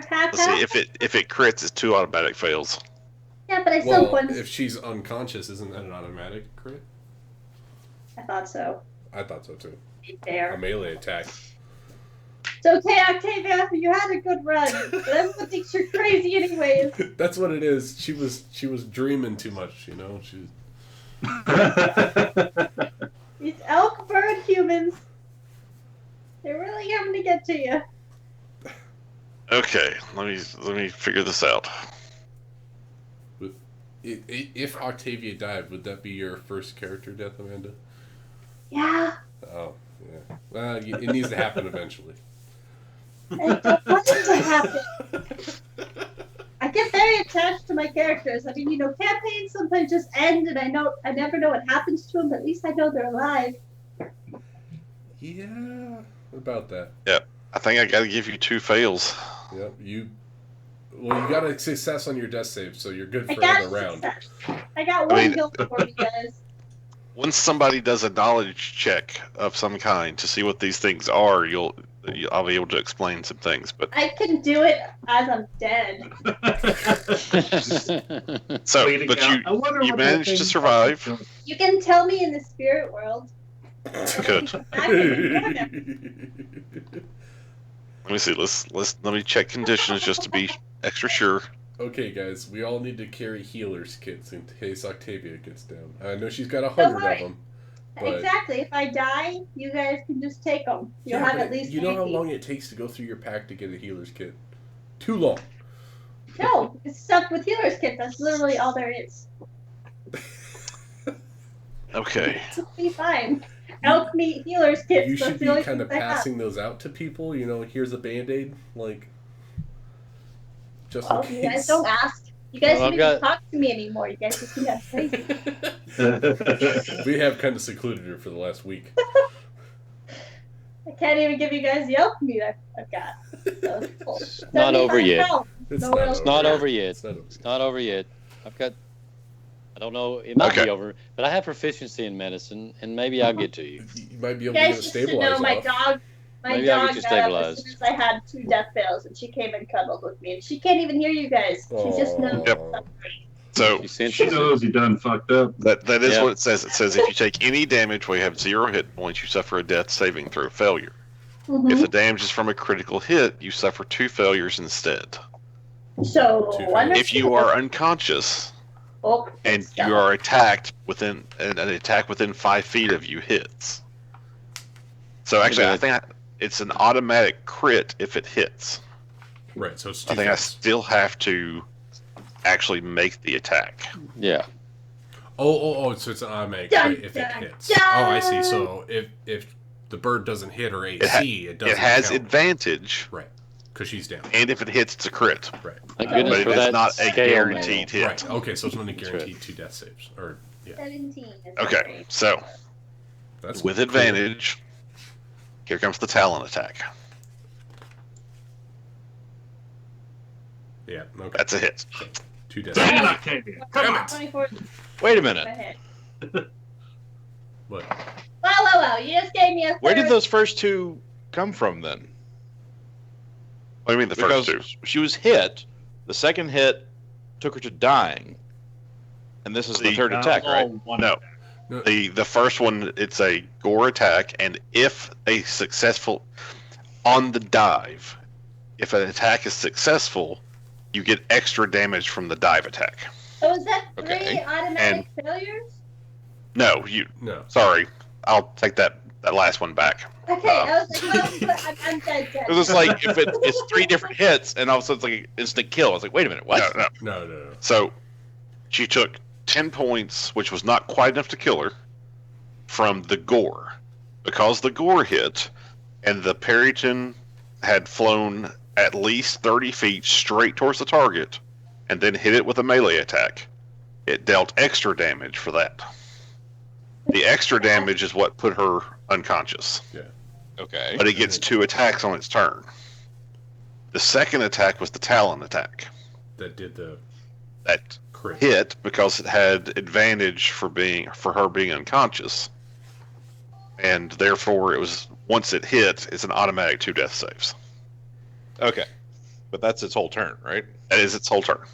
half let's see if it crits. It's 2 automatic fails. Yeah, but I still Well, points. if she's unconscious, isn't that an automatic crit? I thought so. I thought so too. Be A fair. melee attack. It's okay, Octavia. You had a good run. But everyone thinks you're crazy anyways. That's what it is. She was dreaming too much, you know. She's These elk bird humans. They're really coming to get to you. Okay, let me figure this out. if Octavia died, would that be your first character death, Amanda? Yeah. Oh, yeah. Well, it needs to happen eventually. I don't want it to happen. I get very attached to my characters. I mean, you know, campaigns sometimes just end, and I never know what happens to them. But at least I know they're alive. Yeah, about that. I think I got to give you 2 fails. Yep, you got a success on your death save, so you're good I for got another round. success. I got I one mean- kill for you guys. Once somebody does a knowledge check of some kind to see what these things are, I'll be able to explain some things. But I can do it as I'm dead. so, Way to but go. I wonder you what that managed to thing- survive. You can tell me in the spirit world. Good. I can ignore them. Let me see. Let me check conditions just to be extra sure. Okay, guys, we all need to carry healers kits in case Octavia gets down. I know she's got Don't 100 of worry. them. But Exactly. If I die, you guys can just take them. You'll yeah, have but at least you know how 90. long it takes to go through your pack to get a healer's kit? Too long. No, it's stuff with healer's kit. That's literally all there is. Okay. It'll be fine. Elk meat healer's kits. You That's should the be only kind of things I have. passing those out to people. You know, here's a band-aid, like, just Well, in you case. guys don't ask. You guys Well, don't I've even talk to me anymore. You guys just think I'm crazy. We have kind of secluded her for the last week. I can't even give you guys the elk meat I've got. So it's cool. Not over yet. £75. It's No, not it's over. Not over yet. It's not over. It's not over yet. I've got. I don't know. It might Okay. be over, but I have proficiency in medicine, and maybe I'll get to you. You might be You able to get guys a just should stabilize know my off. dog. My Maybe I'll dog get you got up as stabilized. soon as I had 2 death fails, and she came and cuddled with me, and she can't even hear you guys. She just knows. Yep. So You sense She knows you done fucked up. that is Yeah. what it says. It says if you take any damage where you have 0 hit points, you suffer a death saving throw failure. Mhm. If the damage is from a critical hit, you suffer 2 failures instead. So, Two wonderful. If you are unconscious Oh, and stop. you are attacked within an attack within 5 feet of you hits. So actually, I think it's an automatic crit if it hits. Right, so it's I two think I fails. still have to actually make the attack. Yeah. Oh, so it's an automatic Dun, crit if it dun, hits. dun. Oh, I see. So if the bird doesn't hit her AC, it doesn't It has count. advantage, Right, because she's down. and if it hits, it's a crit. Right. Thank But goodness But for it is that not a scale guaranteed now. hit. Right. Okay, so it's only That's guaranteed 2 death saves or 17. Is Okay, great. so That's with cool. advantage, here comes the Talon attack. Yeah. Okay. That's a hit. 2 death. Damn, Octavia. Come on. 24 Wait a minute. ahead. What? Wow. You just gave me a Where did third. those first two come from then? What do you mean the Because first two? she was hit. The second hit took her to dying. And this is the See, third That attack, was right? all one No. attack. The first one, it's a gore attack, and if a successful on the dive, if an attack is successful, you get extra damage from the dive attack. So is that 3 Okay. automatic failures? No, No. sorry, I'll take that last one back. Okay, I was like, well, I'm dead. Because it's like, if it's 3 different hits, and all of a sudden it's like an instant kill. I was like, wait a minute, what? No. No. So she took 10 points, which was not quite enough to kill her, from the gore. Because the gore hit, and the Perryton had flown at least 30 feet straight towards the target, and then hit it with a melee attack, it dealt extra damage for that. The extra damage is what put her unconscious. Okay. But it gets 2 attacks on its turn. The second attack was the Talon attack. That did the That crit. hit because it had advantage for her being unconscious, and therefore it was, once it hit, it's an automatic 2 death saves. Okay. But that's its whole turn, right? That is its whole turn.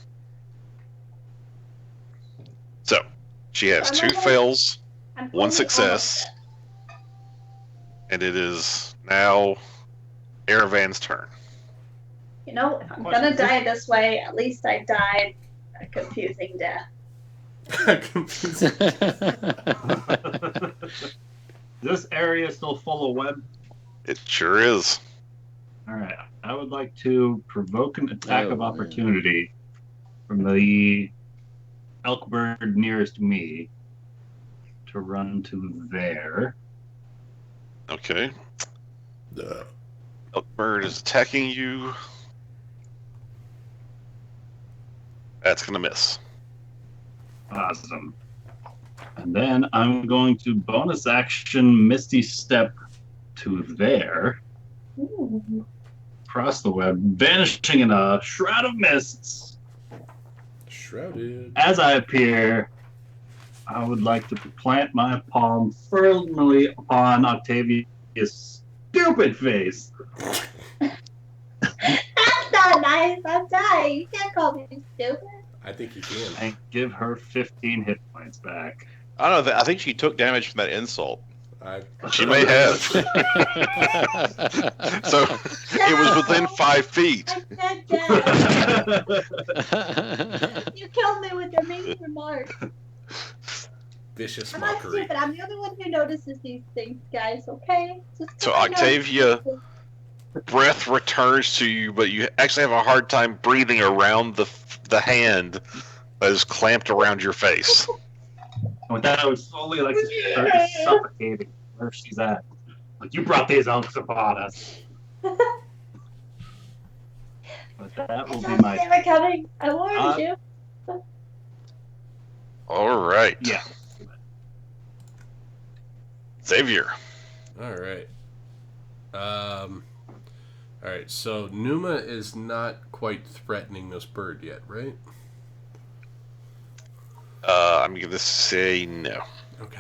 So she has 2 fails, I'm 1 only success, and it is now Aravan's turn. You know, if I'm gonna die this way, at least I died a confusing death. This area is still full of web. It sure is. All right. I would like to provoke an attack Oh, of man. opportunity from the elk bird nearest me to run to there. Okay. The Elkbird is attacking you. That's gonna miss. Awesome. And then I'm going to bonus action Misty Step to there, Ooh. across the web, vanishing in a shroud of mists. Shrouded. As I appear, I would like to plant my palm firmly upon Octavia's stupid face. That's not nice. I'm dying. You can't call me stupid. I think you can. And give her 15 hit points back. I don't know. I think she took damage from that insult. She may have. So it was within 5 feet. I'm not dead. You killed me with your mean remark. Vicious I'm not mockery. stupid. I'm the only one who notices these things, guys. Okay? Just So let me know. Octavia, breath returns to you, but you actually have a hard time breathing around the hand that is clamped around your face. With that, I would slowly like to start suffocating where she's at. Like, you brought these elks upon us. But that will be I my. they were coming. I warned you. All right. Yeah. Xavier. All right. All right. So Numa is not quite threatening this bird yet, right? I'm going to say no. Okay.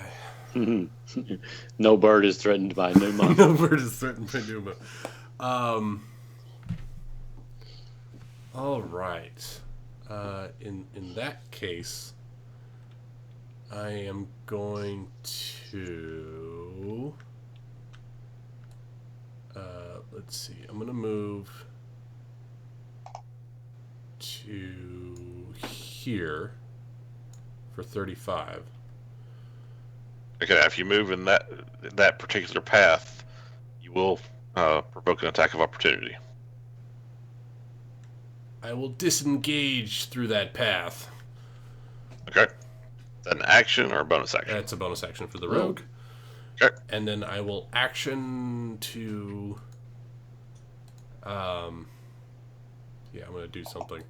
No bird is threatened by Numa. No bird is threatened by Numa. All right. In that case, I am going to. Let's see. I'm going to move to here for 35. Okay, if you move in that particular path, you will provoke an attack of opportunity. I will disengage through that path. Okay. Is that an action or a bonus action? That's a bonus action for the rogue. Okay. And then I will action to. Yeah, I'm going to do something.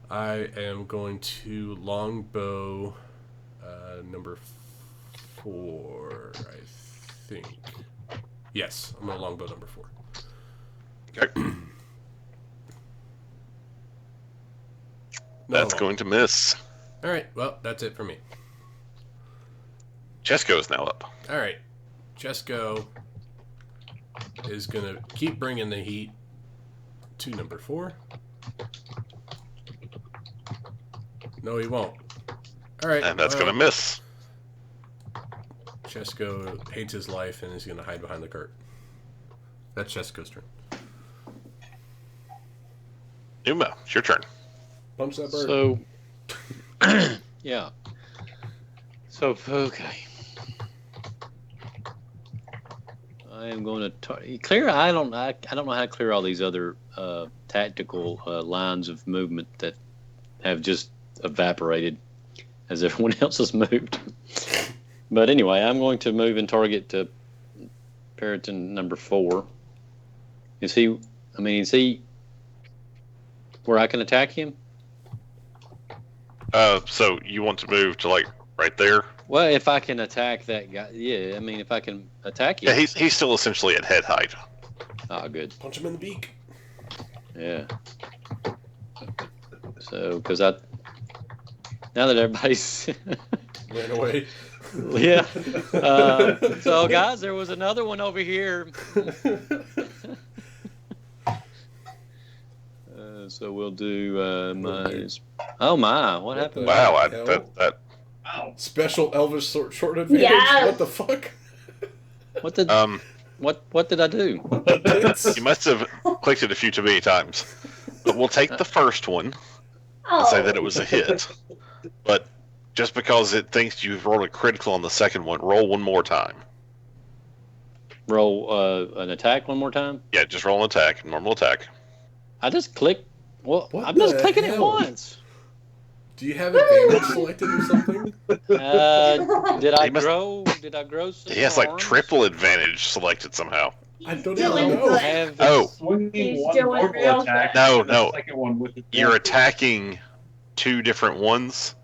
I am going to longbow Number 4, I think. Yes, I'm on longbow number 4. Okay. That's going to miss. All right. Well, that's it for me. Chesko is now up. All right. Chesko is going to keep bringing the heat to number 4. No, he won't. All right. And that's going to miss. Chesko hates his life and is going to hide behind the cart. That's Chesko's turn. Uma, it's your turn. Punch that bird. So, yeah. So, okay. I am going to clear. I don't know how to clear all these other tactical lines of movement that have just evaporated as everyone else has moved. But anyway, I'm going to move and target to Periton number 4. Is he where I can attack him? So you want to move to like right there? Well, if I can attack that guy, yeah. I mean, if I can attack him. Yeah, he's still essentially at head height. Oh, good. Punch him in the beak. Yeah. So, because now that everybody's Ran away. yeah. So, guys, there was another one over here. So we'll do minus. Oh my! What happened? Wow, Hell? Wow. Special Elvis short advantage. Yes. What the fuck? What did what did I do? You must have clicked it a few too many times. But we'll take the first one and Oh, say that it was a hit. But just because it thinks you've rolled a critical on the second one, roll one more time. Roll an attack one more time. Yeah, just roll an attack, normal attack. I just clicked. Well, What I'm just the clicking it hell? once. Do you have advantage selected or something? Did I He must- grow? Did I grow? Some He has like arms? triple advantage selected somehow. I don't Still even in know. the- Have Oh, Swinging He's one doing normal real attack. good. No, and the no. second one with the You're attacking two different ones.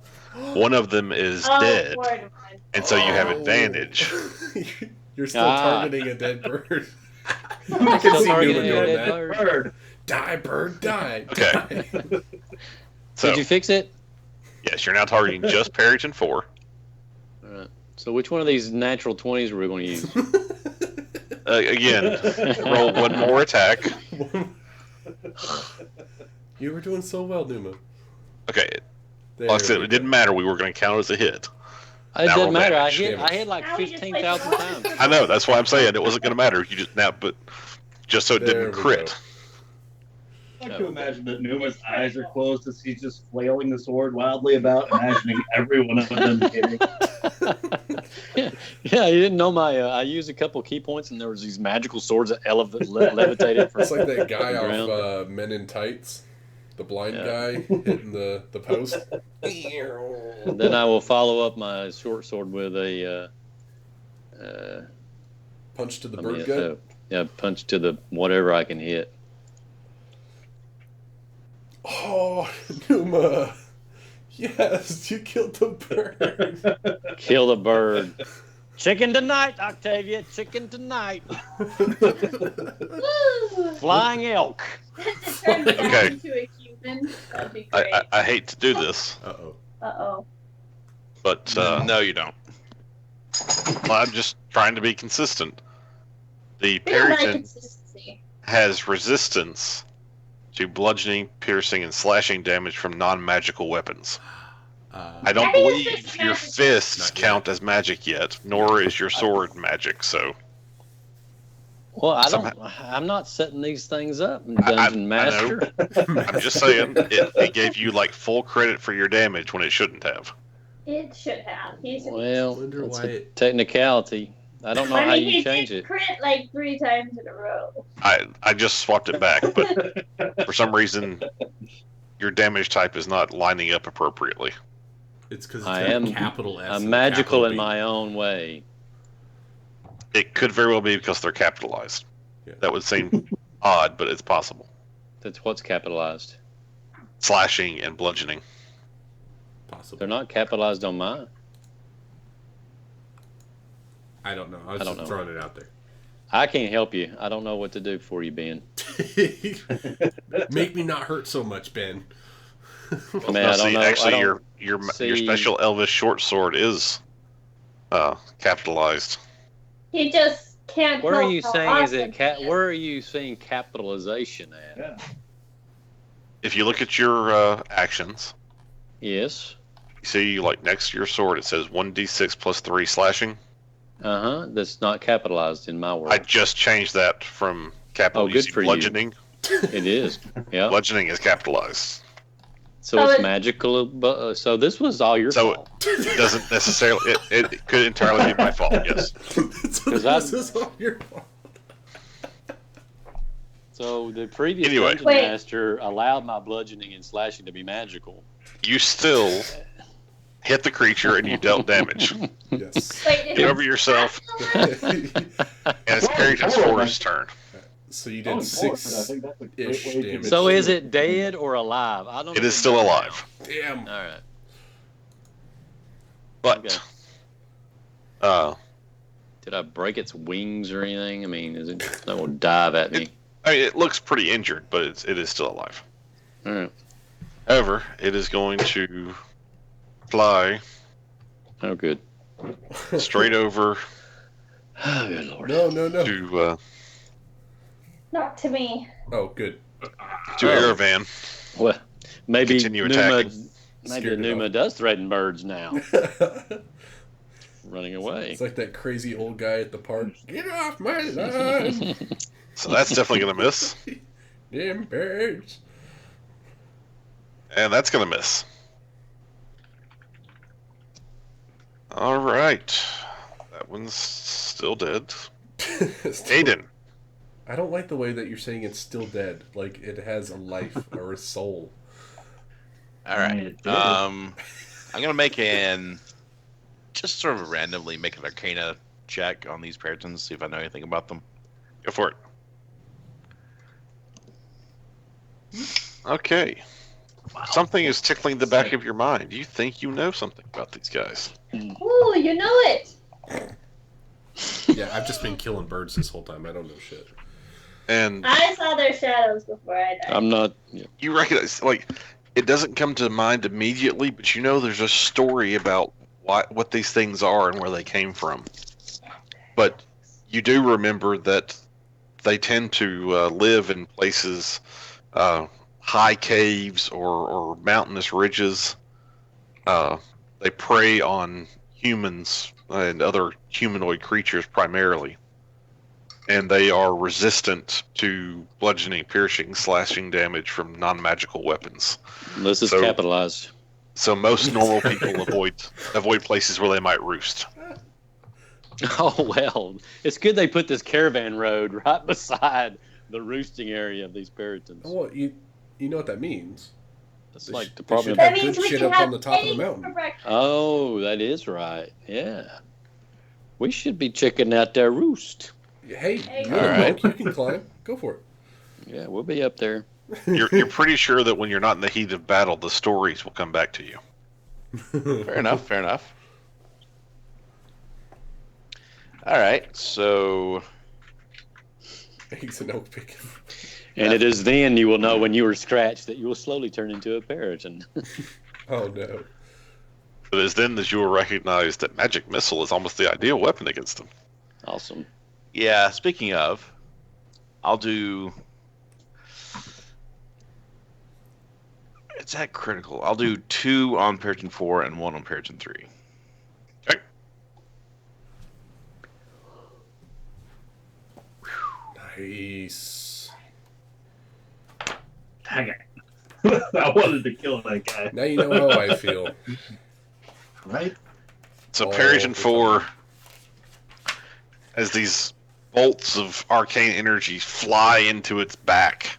One of them is oh, dead, word of mine. and so you have Oh. advantage. You're still Ah. targeting a dead bird. I'm I can still see targeting Newman a doing dead that. bird. Bird. Die, bird, die. Okay. Die. So, Did you fix it? yes, you're now targeting just Perryton 4. Alright. So which one of these natural 20s were we going to use? Again, roll one more attack. You were doing so well, Numa. Okay, There like I said, we it didn't go. matter. We were going to count it as a hit. It Now doesn't roll matter. I damage. hit like Now we just 15,000 play times. I know. That's why I'm saying it wasn't going to matter. You just now, but just so it There didn't we crit. go. I like to imagine that Numa's eyes are closed as he's just flailing the sword wildly about, imagining every one of them hitting. Yeah, you didn't know my. I used a couple key points, and there was these magical swords that levitated from It's like that guy the ground. off Men in Tights, the blind Yeah. guy hitting the post. And then I will follow up my short sword with a Punch to the I bird mean, gut. yeah, punch to the whatever I can hit. Oh, Numa. Yes, you killed the bird. Kill the bird. Chicken tonight, Octavia. Chicken tonight. Woo! Flying elk. Turn me Okay. into a human. That'd be great. I hate to do this, Uh-oh. Uh-oh. but No, you don't. I'm just trying to be consistent. The We don't like Perryton consistency. has resistance to bludgeoning, piercing, and slashing damage from non-magical weapons. I don't I think it's believe just your magic. fists Not yet. count as magic yet, nor is your sword magic. So Well, I don't. Somehow- I'm not setting these things up, I Dungeon know. Master. I'm just saying it gave you like full credit for your damage when it shouldn't have. It should have. He's Well, Wonder it's why a it- technicality. I don't know I how mean, you he change did it. crit like 3 times in a row. I just swapped it back, but for some reason your damage type is not lining up appropriately. It's because it's I got a am- capital S. I'm and a magical capital in B. my own way. It could very well be because they're capitalized. Yeah. That would seem odd, but it's possible. That's what's capitalized. Slashing and bludgeoning. Possibly. They're not capitalized on mine. I don't know. I was just throwing it out there. I can't help you. I don't know what to do for you, Ben. Make me not hurt so much, Ben. I mean, I don't know. Actually, I don't your see- special Elvis short sword is capitalized. He just can't. Where are tell you how saying is awesome it? he is. Where are you seeing capitalization at? Yeah. If you look at your actions, Yes. you see like next to your sword it says 1d6 plus 3 slashing. That's not capitalized in my world. I just changed that from capital. Oh, You good see for you. bludgeoning. It is. Yeah. Bludgeoning is capitalized. So Oh, it's it- magical. But so this was all your So fault. it doesn't necessarily. It could entirely be my fault. Yes. So 'Cause this is all your fault. So the previous Anyway. dungeon Wait. master allowed my bludgeoning and slashing to be magical. You still hit the creature and you dealt damage. Yes. Wait, did Get he over yourself, capitalize? and it's Perryton's Forward's turn. So you Going did forward, I 6 think that's a great ish way to damage. So is it dead or alive? I don't. It even is still know alive, Damn. now. All right. but Okay. Did I break its wings or anything? I mean, is it not gonna dive at me? I mean, it looks pretty injured, but it is still alive. All right. However, it is going to fly Oh, good. straight over Oh, good lord. No. to Not to me. Oh, good. Erevan. Well, maybe Continue Numa. attacking. Maybe Scared it Numa off. does threaten birds now, running away. It's like that crazy old guy at the park. Get off my lawn! So that's definitely going to miss, Damn birds. and that's going to miss. All right, that one's still dead. Aiden. I don't like the way that you're saying it's still dead. Like it has a life or a soul. All right. I'm gonna make just sort of randomly make an Arcana check on these Peritons, see if I know anything about them. Go for it. Okay. Something is tickling the back of your mind. You think you know something about these guys. Ooh, you know it. Yeah, I've just been killing birds this whole time. I don't know shit. And I saw their shadows before I died. I'm not. you recognize, like, it doesn't come to mind immediately, but you know there's a story about what these things are and where they came from. But you do remember that they tend to live in places, high caves or mountainous ridges. They prey on humans and other humanoid creatures primarily. And they are resistant to bludgeoning, piercing, slashing damage from non-magical weapons. This is So- capitalized. So most normal people avoid places where they might roost. Oh well, it's good they put this caravan road right beside the roosting area of these Peritons. Well, you know what that means. It's They like sh- the they problem. should That have means good we shit can up have on the top of the eggs mountain. for breakfast. Oh, that is right. Yeah, we should be checking out their roost. Hey, Hey, you're a alright. monk. You can climb. Go for it. Yeah, we'll be up there. You're pretty sure that when you're not in the heat of battle, the stories will come back to you. Fair enough. Fair enough. All right. So Eggs and oak bacon. And it is then you will know when you were scratched that you will slowly turn into a Periton. Oh no. But it's then that you will recognize that magic missile is almost the ideal weapon against them. Awesome. yeah. Speaking of, I'll do. It's at critical. I'll do 2 on Periton 4 and 1 on Periton 3. Nice. Dang it. I wanted to kill that guy. Now you know how I feel. Right? So Oh, Perryton okay. 4, as these bolts of arcane energy fly into its back,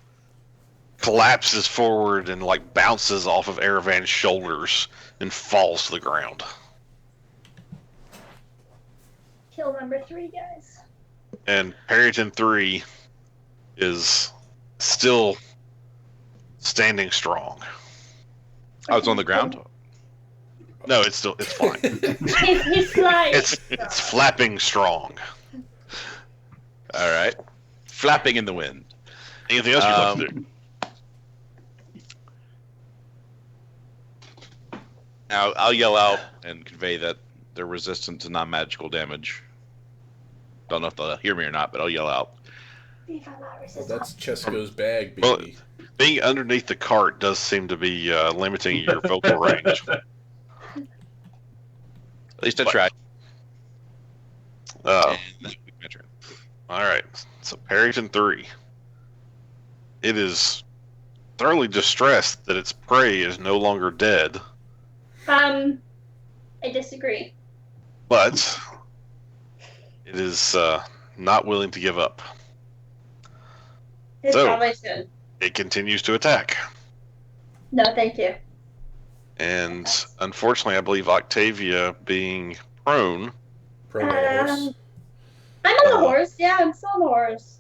collapses forward and like bounces off of Erevan's shoulders and falls to the ground. Kill number 3, guys. And Perryton 3 is still standing strong. Oh, it's on the ground. No, it's fine. He's flying. It's flapping strong. All right. Flapping in the wind. Anything else you'd like to do? Now, I'll yell out and convey that they're resistant to non-magical damage. Don't know if they'll hear me or not, but I'll yell out. Well, that's Chesko's bag, baby. Well, being underneath the cart does seem to be limiting your vocal range. At least I tried. And that would be my turn. All right. So Parrington 3. It is thoroughly distressed that its prey is no longer dead, I disagree. but it is not willing to give up. It So- probably should. It continues to attack. No, thank you. And unfortunately, I believe Octavia, being prone, Prone horse. I'm on the horse. Yeah, I'm still on the horse.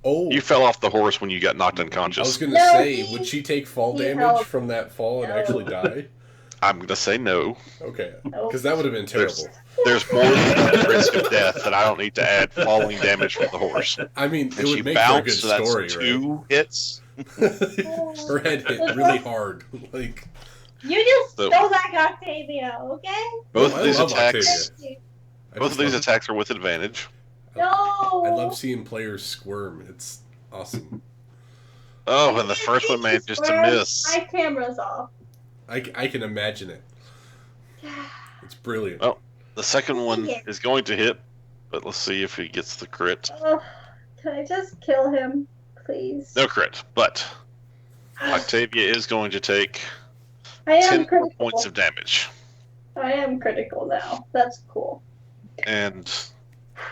Oh, you fell off the horse when you got knocked I was unconscious. gonna No, say, he- would she take fall he damage held- from that fall and No. actually die? I'm going to say no. Okay, Nope. because that would have been terrible. There's more than risk of death that I don't need to add falling damage from the horse. I mean, it And she would make for a good bounced, so that's story, 2 hits. right? Her head hit really hard. Like, You just So- stole back Octavia, okay? Both I of these love attacks, Thank you. I both just of these love- attacks are with advantage. No. I love seeing players squirm. It's awesome. Oh, and the first one manages to miss. My camera's off. I can imagine it. It's brilliant. Oh. The second one is going to hit, but let's see if he gets the crit. Oh, can I just kill him, please? No crit, but Octavia is going to take I am 10 more critical. points of damage. I am critical now. That's cool. And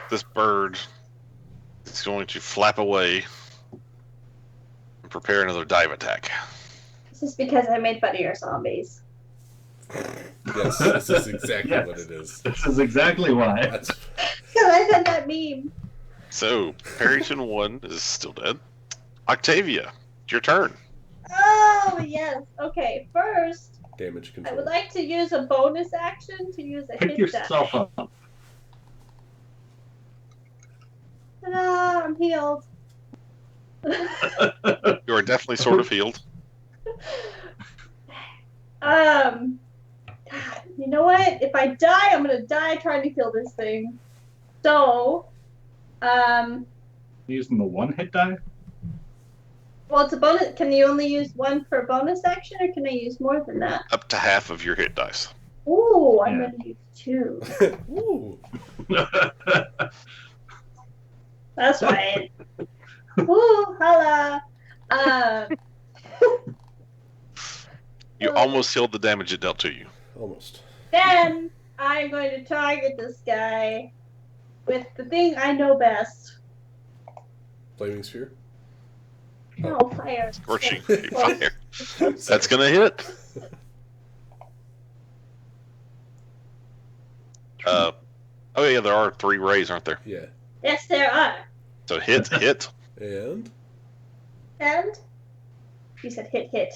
this bird is going to flap away and prepare another dive attack. This is because I made funnier zombies. Yes, this is exactly Yes. what it is. This is exactly why. That's Because I said that meme. So, Parrington 1 is still dead. Octavia, it's your turn. Oh, yes. Okay, first, damage I control. would like to use a bonus action to use a Pick hit yourself dash. up. Ta-da, I'm healed. You are definitely sort of healed. God, you know what? If I die, I'm gonna die trying to kill this thing. So, Using the one hit die? well, it's a bonus. Can you only use one per bonus action, or can I use more than that? Up to half of your hit dice. Ooh, I'm Yeah. gonna use 2. Ooh. That's right. Ooh, holla. You almost healed the damage it dealt to you. Almost. Then I'm going to target this guy with the thing I know best. Flaming sphere. No, fire. Scorching fire. That's going to hit. Oh yeah, there are 3 rays, aren't there? Yeah. Yes, there are. So hit. And And you said hit.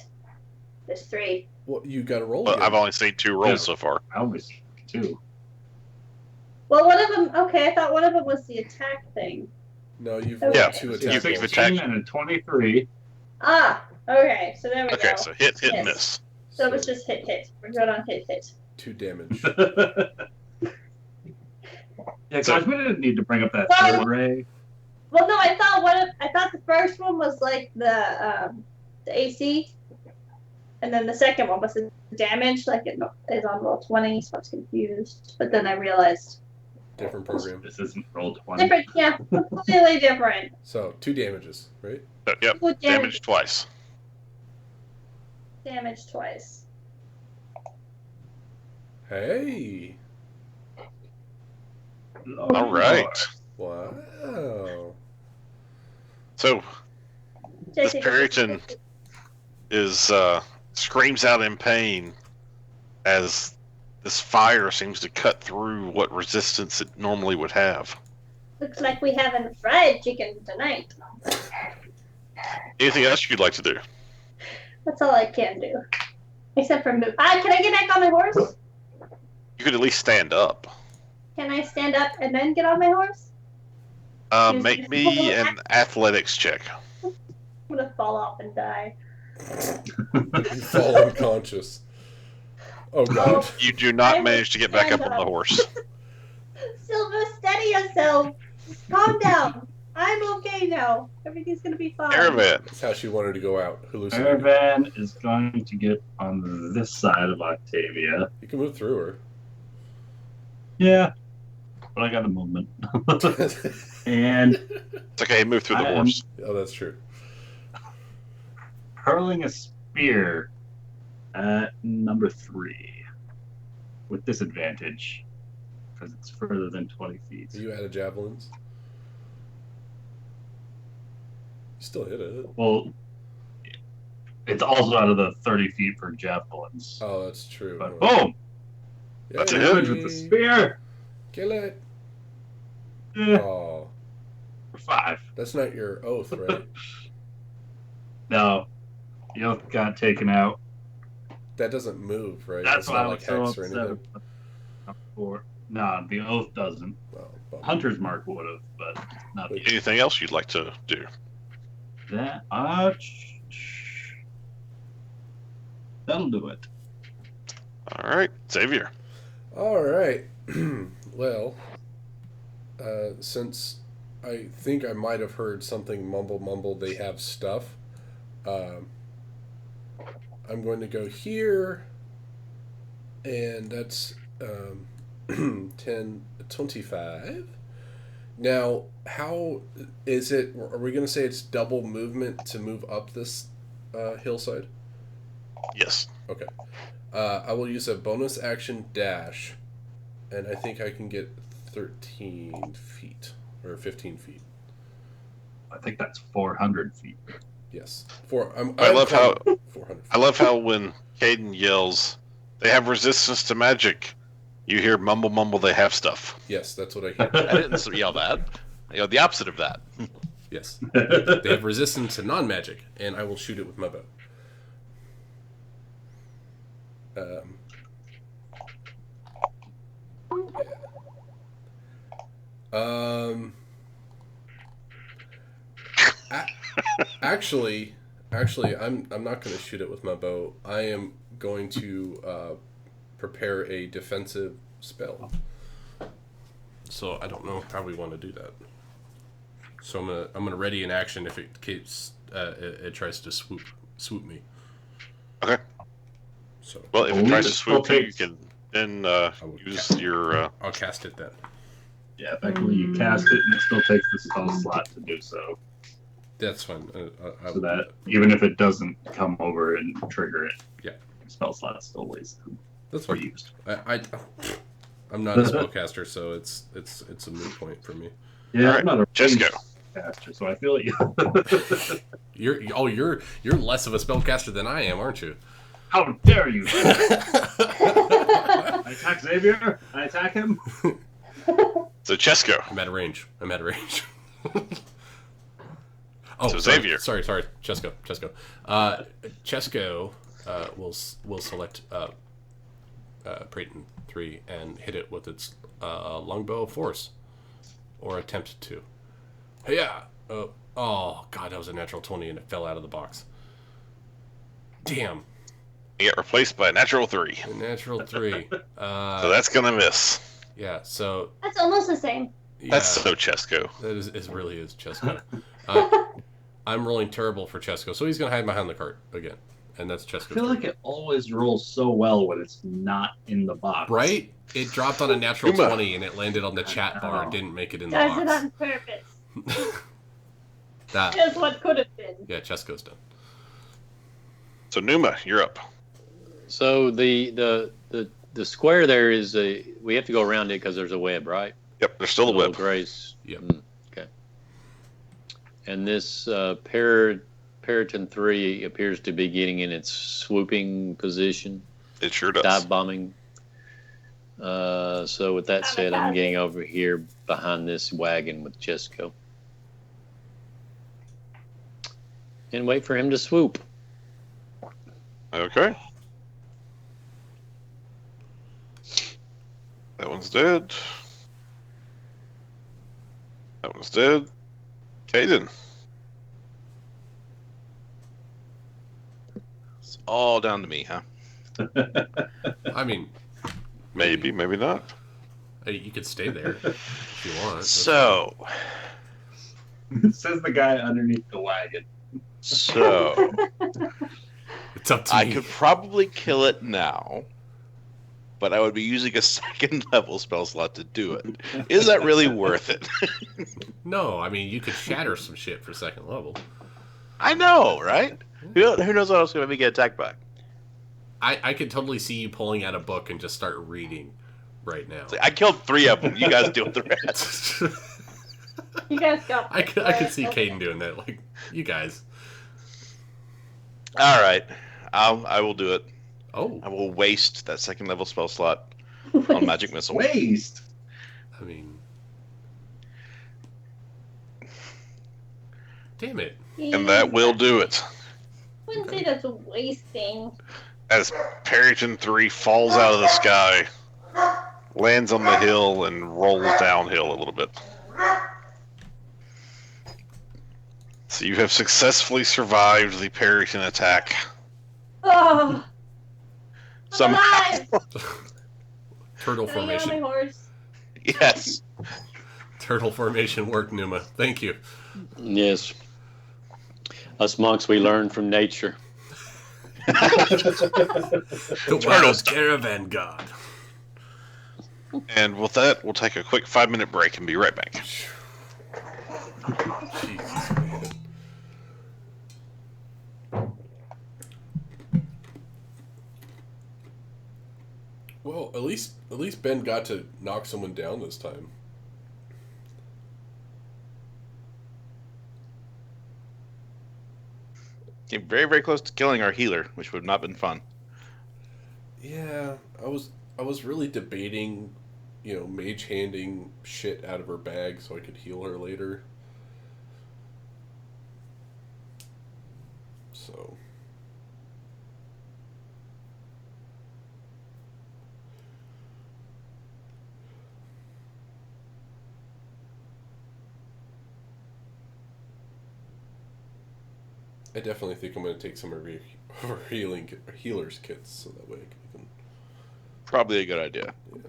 There's 3. well, you got to roll. But again. I've only seen 2 rolls so far. I always too. Well, one of them. Okay, I thought one of them was the attack thing. No, you've Yeah, rolled 2 you've attack rolls. attacked- 16 and a 23. Ah, okay. So there we Okay, go. so hit, Yes. miss. So it was just hit. We're good on hit. 2 damage. Yeah, guys, we didn't need to bring up that Well- third ray. Well, no, I thought the first one was like the AC, and then the second one was the damage. Like it is on roll 20, so I was confused. But then I realized Different program. This isn't roll 20. different. Yeah, completely different. So 2 damages, right? So, yep, Good damage twice. Damage twice. Hey. Oh, All right. Wow. So this JC, Parrington is screams out in pain as this fire seems to cut through what resistance it normally would have. Looks like we haven't fried chicken tonight. Anything else you'd like to do? That's all I can do. Except for move. Can I get back on my horse? You could at least stand up. Can I stand up and then get on my horse? Make me an athletics check. I'm gonna fall off and die. You fall unconscious. Oh god. You do not I manage to get back up stand on the up. horse. Silver, steady yourself. Calm down. I'm okay now. Everything's gonna be fine. Caravan. That's how she wanted to go out. Hallucinating. Caravan is going to get on this side of Octavia. You can move through her. Yeah, but I got the movement. And It's okay, move through the I am- horse. Oh, that's true. hurling a spear at number 3 with disadvantage because it's further than 20 feet. Are you out of javelins? You still hit it. Well, it's also out of the 30 feet for javelins. Oh, that's true. But boom! That's Yay. it. Damage with the spear! Kill it. Eh, Oh, for 5. that's not your oath, right? No. The oath got taken out. That doesn't move, right? That's It's why I not was like so hex or upset. anything. No, the oath doesn't. Oh, bummer. Hunter's mark would have, but not the Anything else you'd like to do? that. That'll do it. All right, Xavier. All right. Well, since I think I might have heard something mumble, they have stuff. I'm going to go here, and that's 10, 25. Now, how is it? Are we going to say it's double movement to move up this hillside? Yes. Okay. I will use a bonus action dash, and I think I can get 13 feet or 15 feet. I think that's 400 feet. Yes. I love how 400 feet. I love how when Caden yells, "They have resistance to magic," you hear mumble mumble. They have stuff. Yes, that's what I hear. I didn't yell that. I yelled the opposite of that. Yes. They have resistance to non-magic, and I will shoot it with my bow. Actually, I'm not going to shoot it with my bow. I am going to prepare a defensive spell. So I don't know how we want to do that. So I'm gonna ready an action if it keeps it tries to swoop me. Okay. So Well, if it Only tries the to swoop spell you, you takes- can then will use cast- your. I'll cast it then. Yeah, effectively you cast it and it still takes the spell slot to do so. That's fine. I So will do that even if it doesn't come over and trigger it, Yeah. the spell slot still lays That's or fine. used. I'm not a spellcaster, so it's a moot point for me. Yeah, All right, I'm not a just ranged go. caster, so I feel like You're less of a spellcaster than I am, aren't you? how dare you! I attack Xavier. I attack him. So Chesko. I'm out of range. So sorry, Xavier. Sorry, Chesko. Chesko will select Prayton 3 and hit it with its longbow of force, or attempt to. Yeah. Oh god, that was a natural 20 and it fell out of the box. Damn. You get replaced by a natural 3. A natural 3. So that's gonna miss. Yeah. So That's almost the same. yeah, That's so Chesko. that is it. Really is Chesko. I'm rolling terrible for Chesko, so he's gonna hide behind the cart again, and that's I Chesko. feel like it always rolls so well when it's not in the box. Right? It dropped on a natural Uma. 20 and it landed on the chat bar and didn't make it in the Does it box. on purpose. That, Just what could have been. yeah, Chesko's done. So Numa, you're up. So the square there is we have to go around it because there's a web, right? Yep, there's still a Little web. Grace. Yep. Okay. And this Periton 3 appears to be getting in its swooping position, It sure does. dive bombing. So with that said, I'm getting over here behind this wagon with Chesko. And wait for him to swoop. Okay. That one's dead. That one's dead. Caden. It's all down to me, huh? I mean, Maybe, maybe not. you could stay there if you want. That's So, Says the guy underneath the wagon. so fine. It's up to I me. could probably kill it now, but I would be using a second level spell slot to do it. Is that really worth it? No, I mean, you could shatter some shit for second level. I know, right? Who knows what else going to get attacked by? I could totally see you pulling out a book and just start reading right now. It's like, I killed 3 of them. You guys deal with the rest. You guys got. I could see Caden doing that. Like, you guys. All right, I will do it. Oh, I will waste that second level spell slot on magic missile. Waste. I mean, damn it. And that will do it. Wouldn't say that's wasting. As Perryton 3 falls out of the sky, lands on the hill, and rolls downhill a little bit. So you have successfully survived the Perryton attack. Oh, Somehow, alive! Turtle Can I get on my formation. horse? yes. Turtle formation work, Numa. Thank you. Yes. Us monks, we learn from nature. The wild caravan god. And with that, we'll take a quick 5-minute break and be right back. Jesus, man. Well, at least Ben got to knock someone down this time. Came very, very close to killing our healer, which would have not been fun. Yeah, I was really debating, mage handing shit out of her bag so I could heal her later. So I definitely think I'm going to take some of her healers kits so that way I can. Probably a good idea. Yeah.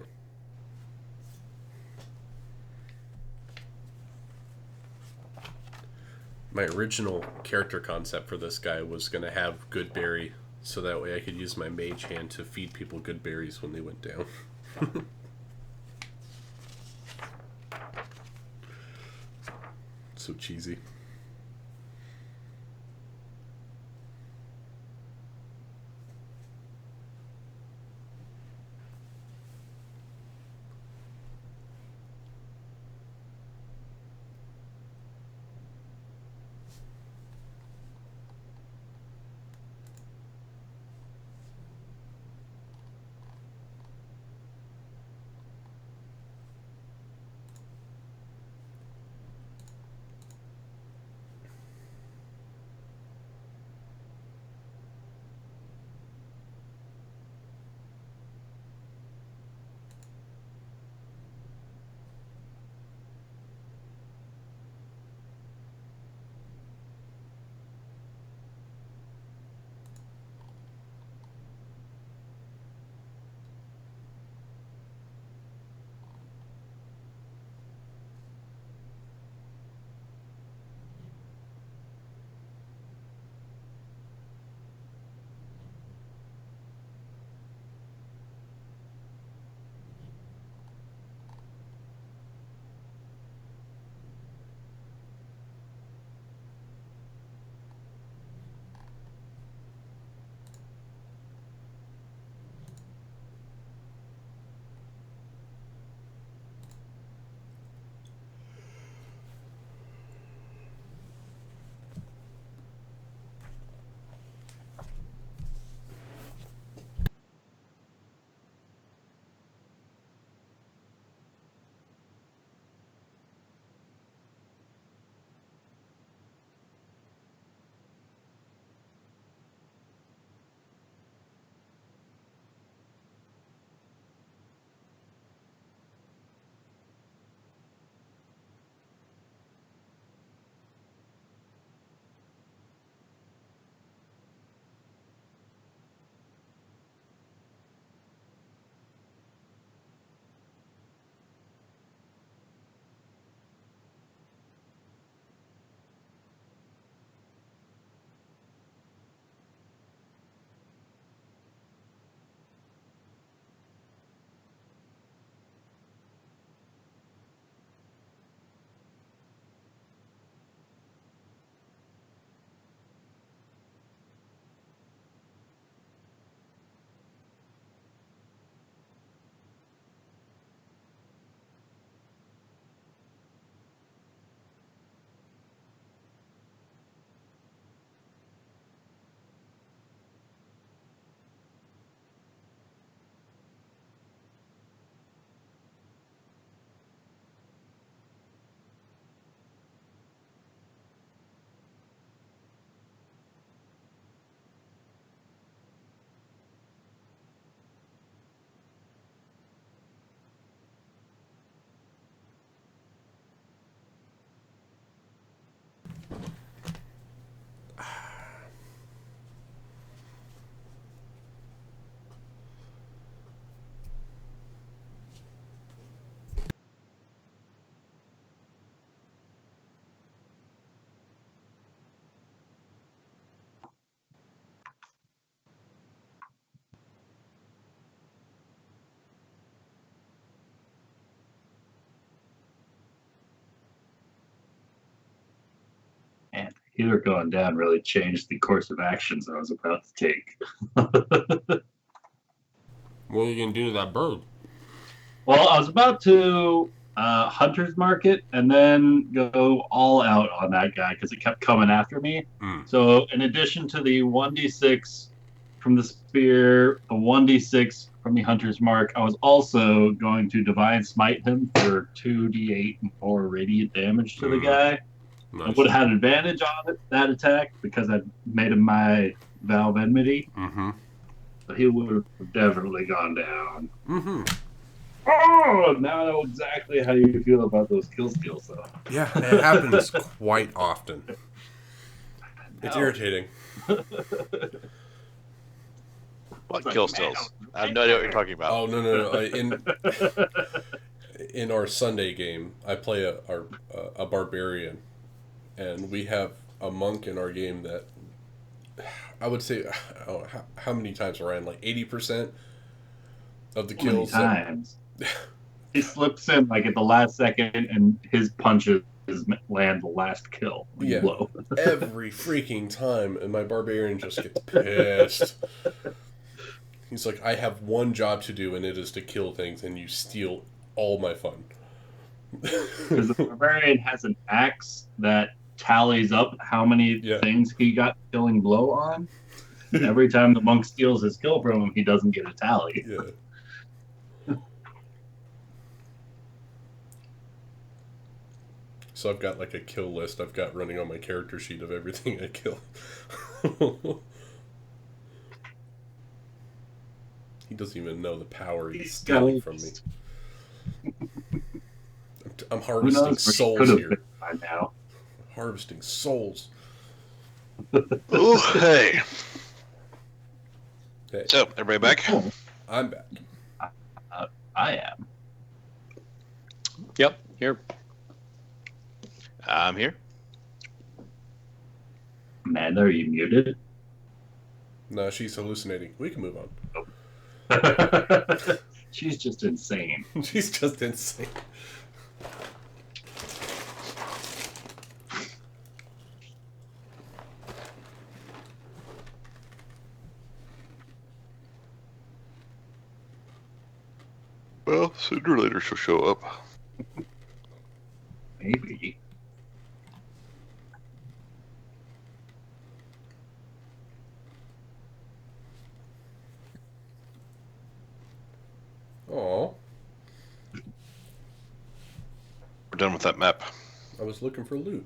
My original character concept for this guy was going to have good berry, so that way I could use my mage hand to feed people good berries when they went down. So cheesy. Healer going down really changed the course of actions I was about to take. What are you gonna do to that bird? Well, I was about to Hunter's Market and then go all out on that guy because it kept coming after me. Mm. So, in addition to the 1d6 from the spear, a 1d6 from the Hunter's Mark, I was also going to Divine Smite him for 2d8 more radiant damage to the guy. I Nice. would have had advantage on that attack because I made him my Vow of Enmity. Mm-hmm. But he would have definitely gone down. Mm-hmm. Oh, now I know exactly how you feel about those kill steals, though. Yeah, it happens quite often. It's irritating. What kill stills? I have no idea what you're talking about. Oh no! In our Sunday game, I play a barbarian, and we have a monk in our game that I would say, how many times I ran, like 80% of the kills. How many times? He slips in like at the last second, and his punches land the last kill. Yeah, blow. every freaking time, and my barbarian just gets pissed. He's like, I have one job to do, and it is to kill things, and you steal all my fun. Because the barbarian has an axe that tallies up how many things he got killing blow on. And every time the monk steals his kill from him, he doesn't get a tally. Yeah. So I've got like a kill list I've got running on my character sheet of everything I kill. He doesn't even know the power he's stealing from me. I'm harvesting souls here. By now. Harvesting souls. Okay. Hey, So, everybody back? I'm back. I am. Yep, here. I'm here. Amanda, are you muted? No, she's hallucinating. We can move on. She's just insane. She's just insane. Well, sooner or later she'll show up. Maybe. Aw, We're done with that map. I was looking for loot.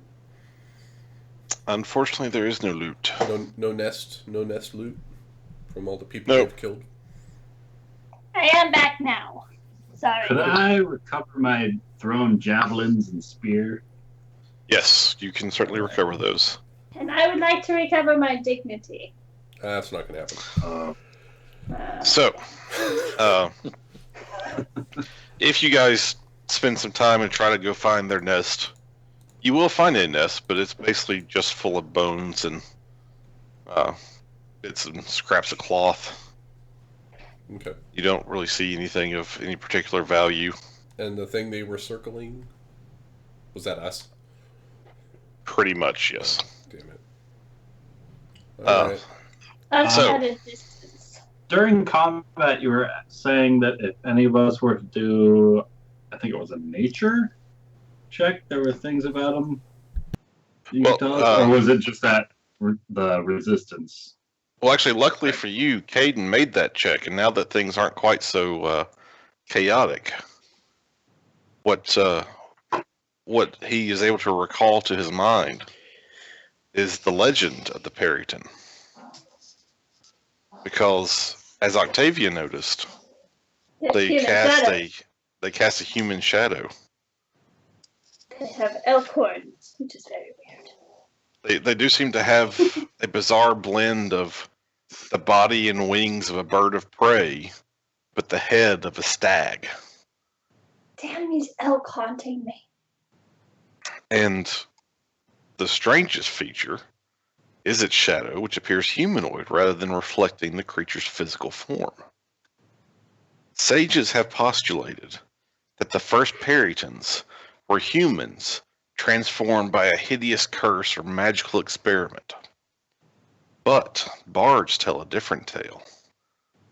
Unfortunately, there is no loot. No nest loot from all the people Nope. they've killed. I am back now. Sorry. Could I recover my thrown javelins and spear? Yes, you can certainly recover those. And I would like to recover my dignity. That's not going to happen. So, if you guys spend some time and try to go find their nest, you will find a nest, but it's basically just full of bones and bits and scraps of cloth. Okay. You don't really see anything of any particular value. And the thing they were circling, was that us? Pretty much, yes. Damn it. Uh, Alright. So- At a distance. During combat, you were saying that if any of us were to do, I think it was a nature check, there were things about them you Well, could tell us? Or was it just that the resistance? Well, actually, luckily for you, Caden made that check, and now that things aren't quite so chaotic, what he is able to recall to his mind is the legend of the Perryton. Because, as Octavia noticed, Yes, they human shadow. cast a human shadow. They have elk horns, which is very weird. They do seem to have a bizarre blend of the body and wings of a bird of prey, but the head of a stag. Damn these elk haunting me. And the strangest feature is its shadow, which appears humanoid rather than reflecting the creature's physical form. Sages have postulated that the first Perrytons were humans transformed by a hideous curse or magical experiment. But bards tell a different tale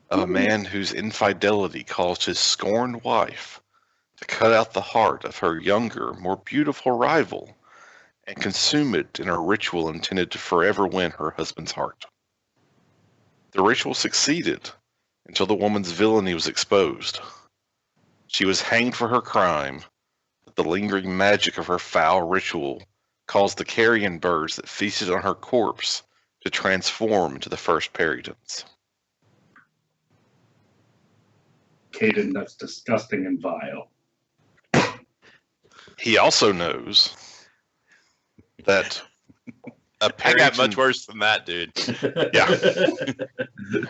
of a man whose infidelity caused his scorned wife to cut out the heart of her younger, more beautiful rival and consume it in a ritual intended to forever win her husband's heart. The ritual succeeded until the woman's villainy was exposed. She was hanged for her crime, but the lingering magic of her foul ritual caused the carrion birds that feasted on her corpse to transform into the first Perytons. Caden, that's disgusting and vile. He also knows that a I got much Peryton, worse than that, dude. Yeah.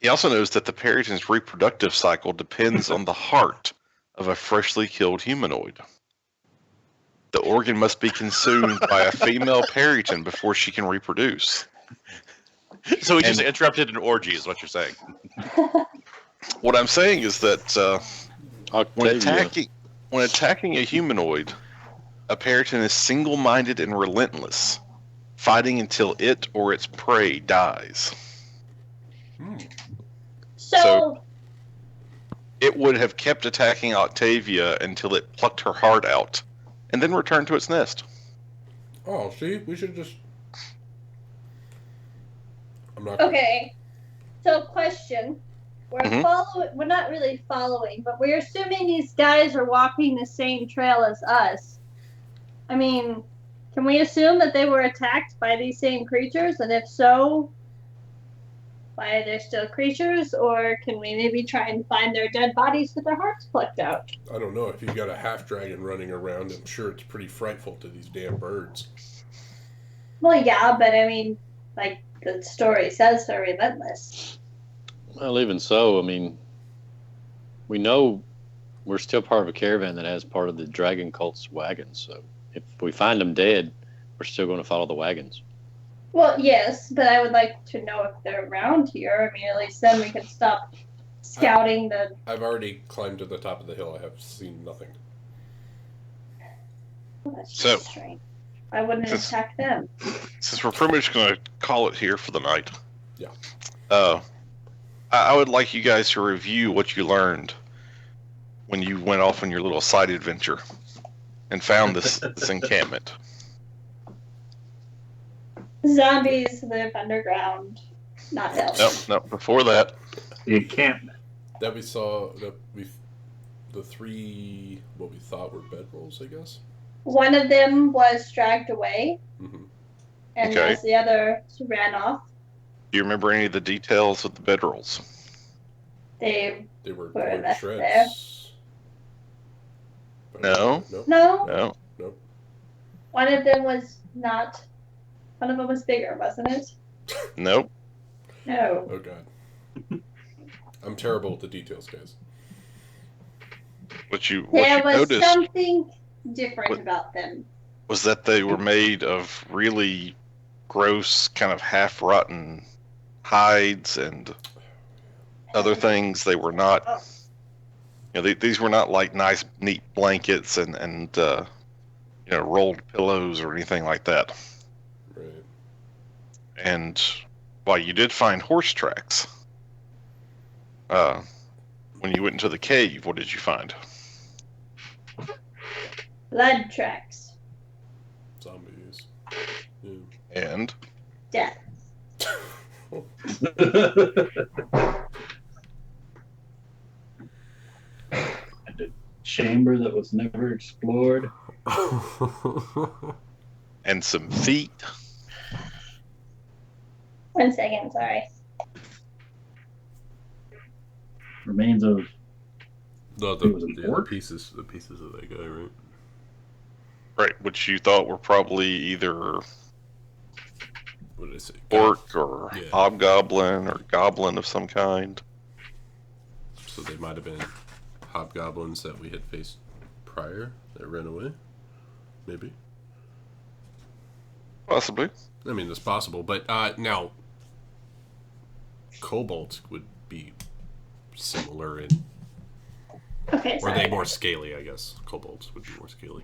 He also knows that the Peryton's reproductive cycle depends on the heart of a freshly killed humanoid. The organ must be consumed by a female Peryton before she can reproduce. So we just And- interrupted an orgy, is what you're saying. What I'm saying is that when Octavia. attacking a humanoid, a Peryton is single-minded and relentless, fighting until it or its prey dies. So, It would have kept attacking Octavia until it plucked her heart out, and then returned to its nest. Oh, see, we should just. I'm not. okay. So, question. We're Mhm. we're not really following, but we're assuming these guys are walking the same trail as us. I mean, can we assume that they were attacked by these same creatures? And if so, why are they still creatures? Or can we maybe try and find their dead bodies with their hearts plucked out? I don't know if you've got a half dragon running around. I'm sure it's pretty frightful to these damn birds. Well, yeah, but I mean, like the story says, they're relentless. Well, even so, I mean, we know we're still part of a caravan that has part of the dragon cult's wagons. So if we find them dead, we're still going to follow the wagons. Well, yes, but I would like to know if they're around here. I mean, at least then we can stop scouting the. I've already climbed to the top of the hill. I have seen nothing. Oh, that's So- just strange. I wouldn't Since- attack them. Since we're pretty much going to call it here for the night, Yeah. I would like you guys to review what you learned when you went off on your little side adventure and found this encampment. Zombies live underground, not elves. No, before that, The encampment. That we saw the three what we thought were bedrolls, I guess. One of them was dragged away, Mm-hmm. and Okay. as the other ran off, do you remember any of the details of the bedrolls? they They were Were torn to left shreds. But No. no. No. One of them was not. One of them was bigger, wasn't it? Nope. No. Oh god. I'm terrible with the details, guys. What you There was noticed something different What- about them. was that they were made of really gross, kind of half-rotten hides and other things. They were not, Oh. these were not like nice, neat blankets and rolled pillows or anything like that. Right. And while you did find horse tracks, when you went into the cave, what did you find? Blood tracks. Zombies. Yeah. And Death. And a chamber that was never explored. and some feet. 1 second, sorry. Remains of the It was an orc? pieces of that guy, right? Right, which you thought were probably either What did I say? orc or Yeah. hobgoblin or goblin of some kind. So they might have been hobgoblins that we had faced prior that ran away. Maybe. Possibly. I mean, it's possible, but now kobolds would be similar in. Okay, Or are sorry. they more scaly? I guess kobolds would be more scaly.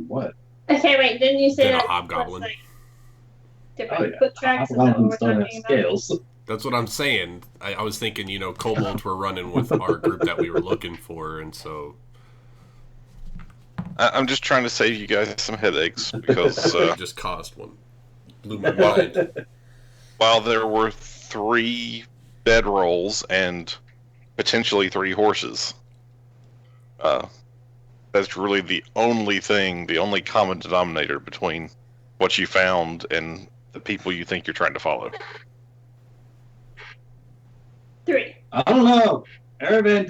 What? Okay, wait, didn't you say Than a that? hobgoblin. was, like, Oh, different yeah. foot tracks is that what Hobgoblins we're don't have talking about? scales. That's what I'm saying. I was thinking, kobolds were running with our group that we were looking for, and so I'm just trying to save you guys some headaches because I just caused one. Blew my mind. while there were 3 bedrolls and potentially 3 horses, that's really the only common denominator between what you found and the people you think you're trying to follow. 3. I don't know. Aravan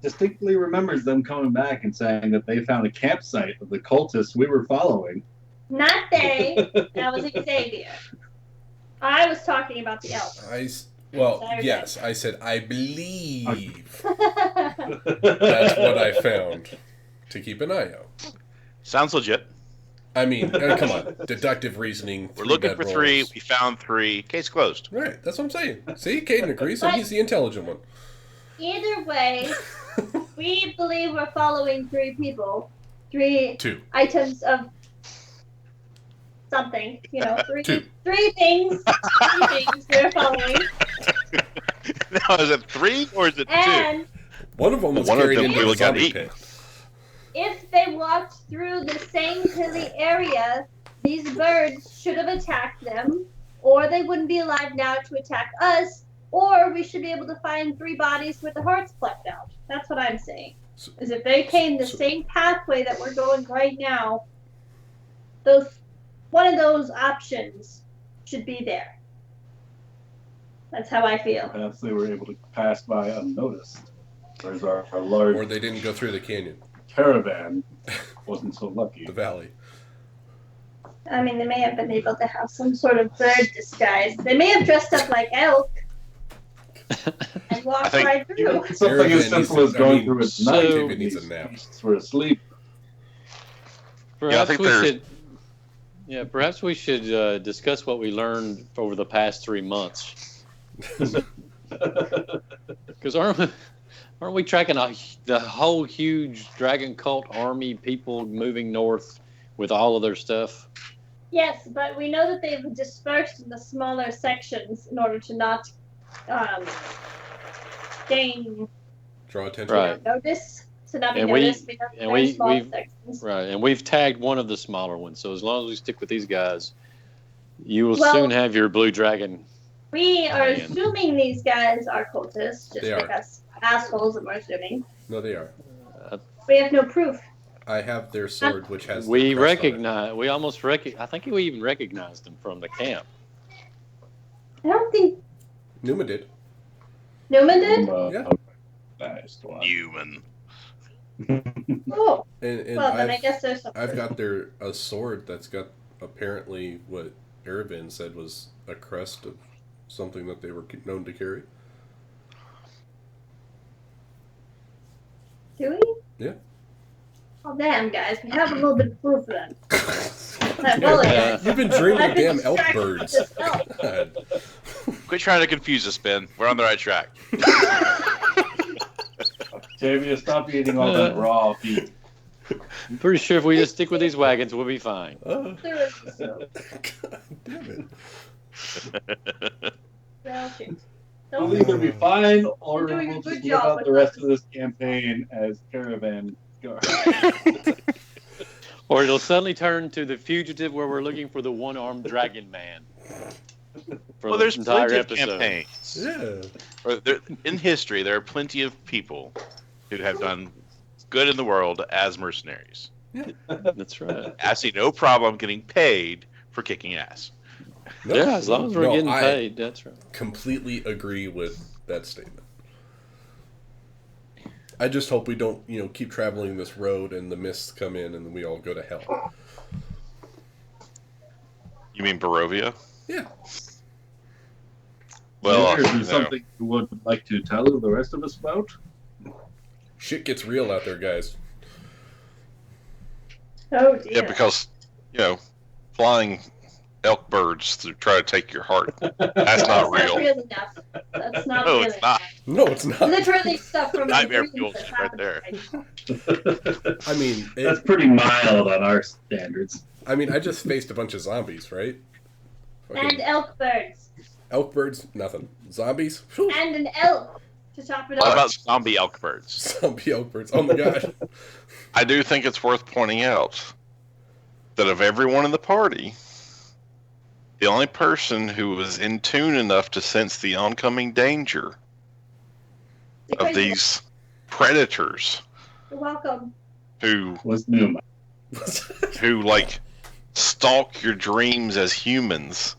distinctly remembers them coming back and saying that they found a campsite of the cultists we were following. Not they. That was Xavier. I was talking about the elf. Yes, I said I believe that's what I found. To keep an eye out. Sounds legit. I mean, come on, deductive reasoning. We're looking for 3. rolls. We found 3. Case closed. Right, that's what I'm saying. See, Caden agrees, and he's the intelligent one. Either way, we believe we're following 3 people. 3 2. items of something. 3 2. 3 things. 3 things we're following. Now, is it 3 or is it 2? And One of them was One of carried them into we the look at zombie eat. pit. if they walked through the same hilly area, these birds should have attacked them, or they wouldn't be alive now to attack us, or we should be able to find 3 bodies with the hearts plucked out. That's what I'm saying. Is if they came the same pathway that we're going right now, one of those options should be there. That's how I feel. Perhaps they were able to pass by unnoticed. Whereas our large Or they didn't go through the canyon, caravan wasn't so lucky. the valley. I mean, they may have been able to have some sort of bird disguise. They may have dressed up like elk and walked right through. Something as simple as going through its night. David needs a nap. We're asleep. Perhaps think we there's- should. Yeah, perhaps we should discuss what we learned over the past 3 months. Because aren't we tracking the whole huge dragon cult army, people moving north with all of their stuff? Yes, but we know that they've dispersed into smaller sections in order to not gain Draw attention. Right. notice. To not be And noticed. we've small sections. Right, and we've tagged one of the smaller ones. So as long as we stick with these guys, you will Well- soon have your blue dragon. We are Man. assuming these guys are cultists, just They are. because assholes that we're assuming. No, they are. We have no proof. I have their sword, which has. We the crest on it. recognize. We almost I think we even recognized them from the camp. I don't think Numa did. Newman did. Yeah. Nice one. Human. Oh, And well then I guess there's some I've proof. got a sword that's got apparently what Erebin said was a crest of something that they were known to carry. Do we? Yeah. Oh damn, guys, we have a little bit of proof then. I apologize. You've been dreaming I've of been damn elk distracted with birds. this elk. God. Quit trying to confuse us, Ben. We're on the right track. Octavia, stop eating all that raw meat. I'm pretty sure if we just stick with these wagons, we'll be fine. There is so. God damn it. Well, shit. We'll Don't either be fine or You're doing a we'll good just live job out with the rest this. of this campaign as caravan guards. Or it'll suddenly turn to the fugitive where we're looking for the one-armed dragon man. For Well, the there's entire plenty of episode. campaigns. Yeah. In history, there are plenty of people who have done good in the world as mercenaries. That's right. I see no problem getting paid for kicking ass. No, Yeah, as long as we're no, getting I paid, that's right. completely agree with that statement. I just hope we don't, keep traveling this road and the mists come in and we all go to hell. You mean Barovia? Yeah. Well, is there something you would like to tell the rest of us about? Shit gets real out there, guys. Oh dear. yeah, because flying elk birds to try to take your heart. That's not That's real. not real enough. That's not No, real it's not. enough. No, it's not. Literally stuff from my Nightmare dreams fuel that right happened there. tonight. I mean, That's pretty mild on our standards. I just faced a bunch of zombies, right? And elk birds. Elk birds, nothing. Zombies, whew. And an elk to top it What off. about zombie elk birds? Zombie elk birds. Oh my god. I do think it's worth pointing out that of everyone in the party, the only person who was in tune enough to sense the oncoming danger of these predators You're welcome. who Was Numa. like stalk your dreams as humans,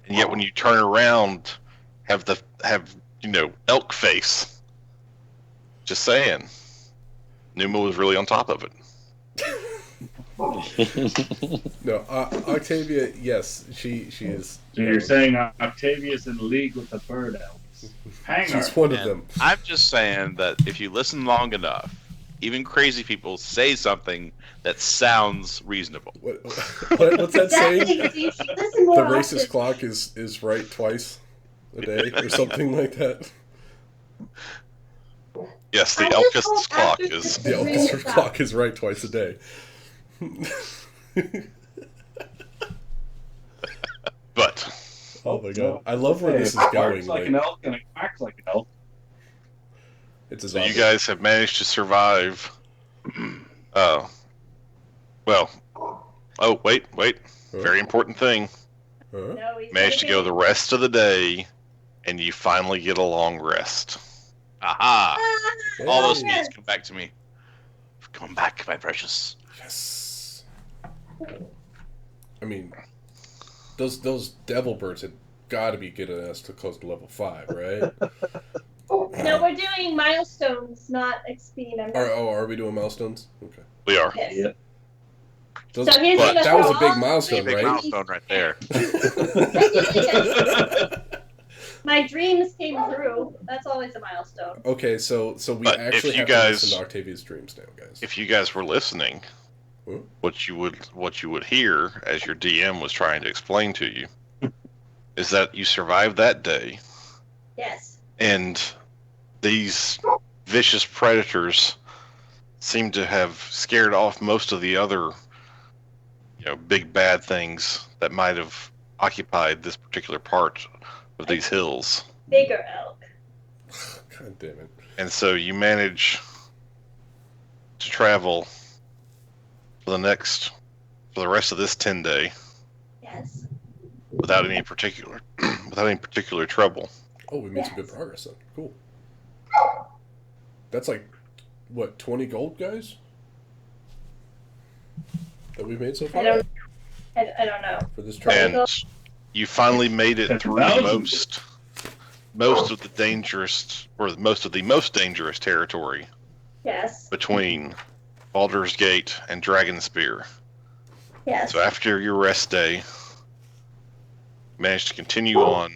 and yet when you turn around have elk face. Just saying. Numa was really on top of it. No, Octavia, yes, she is. So you're saying Octavia's in league with the bird elves. Hang on. She's one of And them. I'm just saying that if you listen long enough, even crazy people say something that sounds reasonable. What's that Exactly, saying? because you should listen more The racist often. clock is right twice a day or something like that. Yes, the I just Elkist hope clock after is. this The really orchestra stops. clock is right twice a day. But Oh my god. I love where Hey, this is it going. barks like an elk and it quacks like an elk. It's a so you zombie. guys have managed to survive. Well. Oh, wait. Very important thing. Huh? No, he's Managed to go the rest of the day, and you finally get a long rest. Aha! Ah, All those Hey. needs come back to me. Come back, my precious. Yes. I mean, those devil birds had got to be getting us to close to level 5, right? No, we're doing milestones, not XP numbers. Are we doing milestones? Okay. We are. Yes. Yep. Those- So here's But the that was a big all milestone, three Big right? milestone right there. My dreams came true. That's always a milestone. Okay, so we But actually if you have guys- to listen to Octavia's dreams now, guys. If you guys were listening, Hmm? what you would hear as your DM was trying to explain to you is that you survived that day, Yes. and these vicious predators seem to have scared off most of the other, big bad things that might have occupied this particular part of these hills. Bigger elk. God damn it. And so you manage to travel for the rest of this 10-day Yes. without any particular trouble. Oh, we made some good Yes. progress then. Cool. That's like, what, 20 gold, guys? That we've made so far? I don't know. For this trial? And you finally made it through Thousands. most of the dangerous, or most of the most dangerous territory Yes. between Baldur's Gate and Dragonspear. Yes. So after your rest day, you managed to continue on,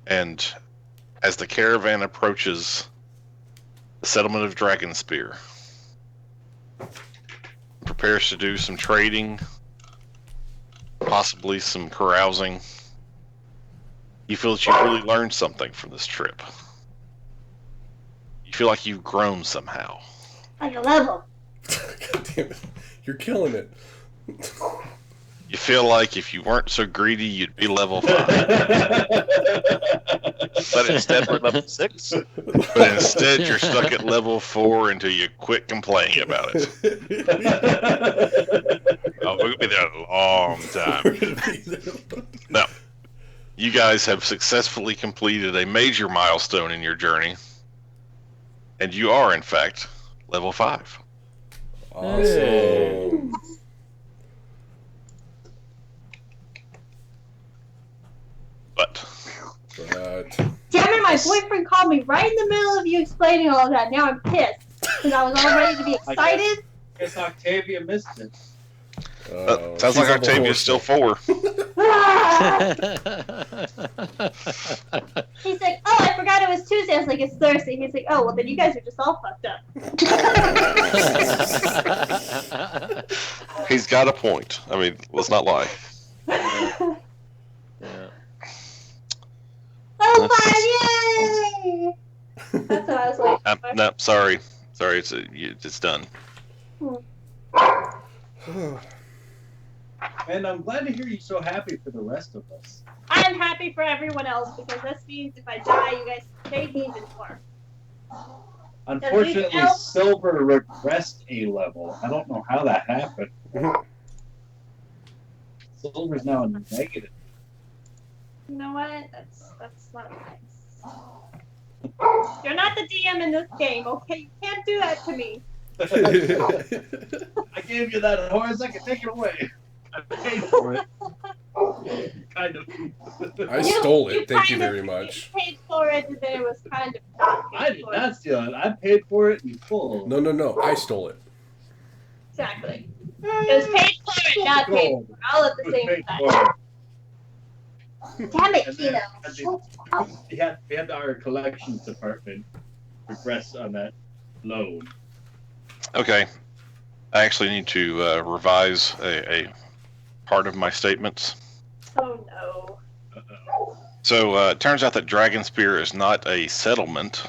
and as the caravan approaches the settlement of Dragonspear, prepares to do some trading, possibly some carousing, you feel that you've really learned something from this trip. You feel like you've grown somehow. Like a level. God damn it. You're killing it. You feel like if you weren't so greedy, you'd be level 5. But instead, we're level 6. But instead, you're stuck at level 4 until you quit complaining about it. Oh, we're going to be there a long time. No. You guys have successfully completed a major milestone in your journey. And you are, in fact, level 5. Awesome. But Damn it, my boyfriend called me right in the middle of you explaining all of that. Now I'm pissed. Because I was all ready to be excited. Guess Octavia missed it. sounds like Octavia's still 4. Ah! He's like, oh, I forgot it was Tuesday. I was like, it's Thursday. He's like, oh, well, then you guys are just all fucked up. He's got a point. I mean, let's not lie. Yeah. Oh, fun, yay! That's what I was waiting for. No, sorry, it's done. And I'm glad to hear you so happy for the rest of us. I'm happy for everyone else because this means if I die, you guys pay me even more. Unfortunately, else- Silver regressed a level. I don't know how that happened. Silver's now a negative. You know what? That's not nice. You're not the DM in this game, okay? You can't do that to me. I gave you that horse, I can take it away. I paid for it. Kind of. I stole it. Thank you kind of very much. paid for it, and then it was kind of not I paid did for not steal it. I paid for it in full. No. I stole it. Exactly. It was paid for and not paid for, all at the same time. Damn it, And then Kino. we had our collections department regress on that loan. Okay, I actually need to revise a part of my statements. Oh no. So it turns out that Dragonspear is not a settlement.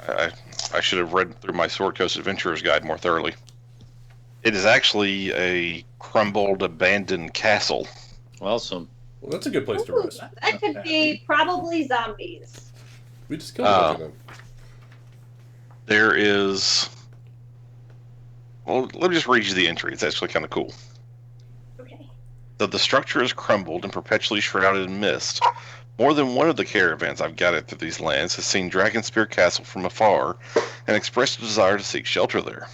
I should have read through my Sword Coast Adventurer's Guide more thoroughly. It is actually a crumbled, abandoned castle. Awesome. Well, that's a good place to rest. That could be probably zombies. We just killed a bunch of them. There is... Well, let me just read you the entry. It's actually kind of cool. Okay. Though the structure is crumbled and perpetually shrouded in mist, more than one of the caravans I've gathered through these lands has seen Dragonspear Castle from afar and expressed a desire to seek shelter there.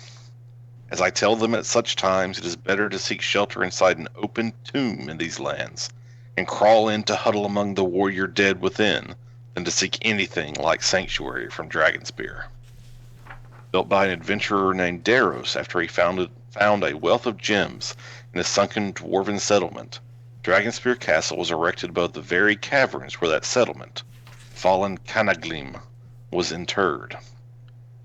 As I tell them at such times, it is better to seek shelter inside an open tomb in these lands, and crawl in to huddle among the warrior dead within, than to seek anything like sanctuary from Dragonspear. Built by an adventurer named Daros after he found a wealth of gems in a sunken dwarven settlement, Dragonspear Castle was erected above the very caverns where that settlement, fallen Canaglim, was interred.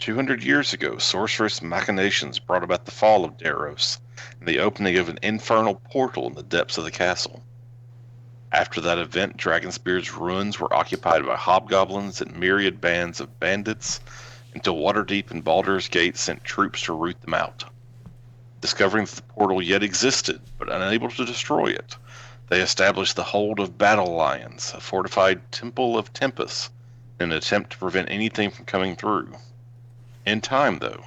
200 years ago, sorcerous machinations brought about the fall of Daros and the opening of an infernal portal in the depths of the castle. After that event, Dragonspear's ruins were occupied by hobgoblins and myriad bands of bandits, until Waterdeep and Baldur's Gate sent troops to root them out. Discovering that the portal yet existed, but unable to destroy it, they established the Hold of Battle Lions, a fortified Temple of Tempest, in an attempt to prevent anything from coming through. In time, though,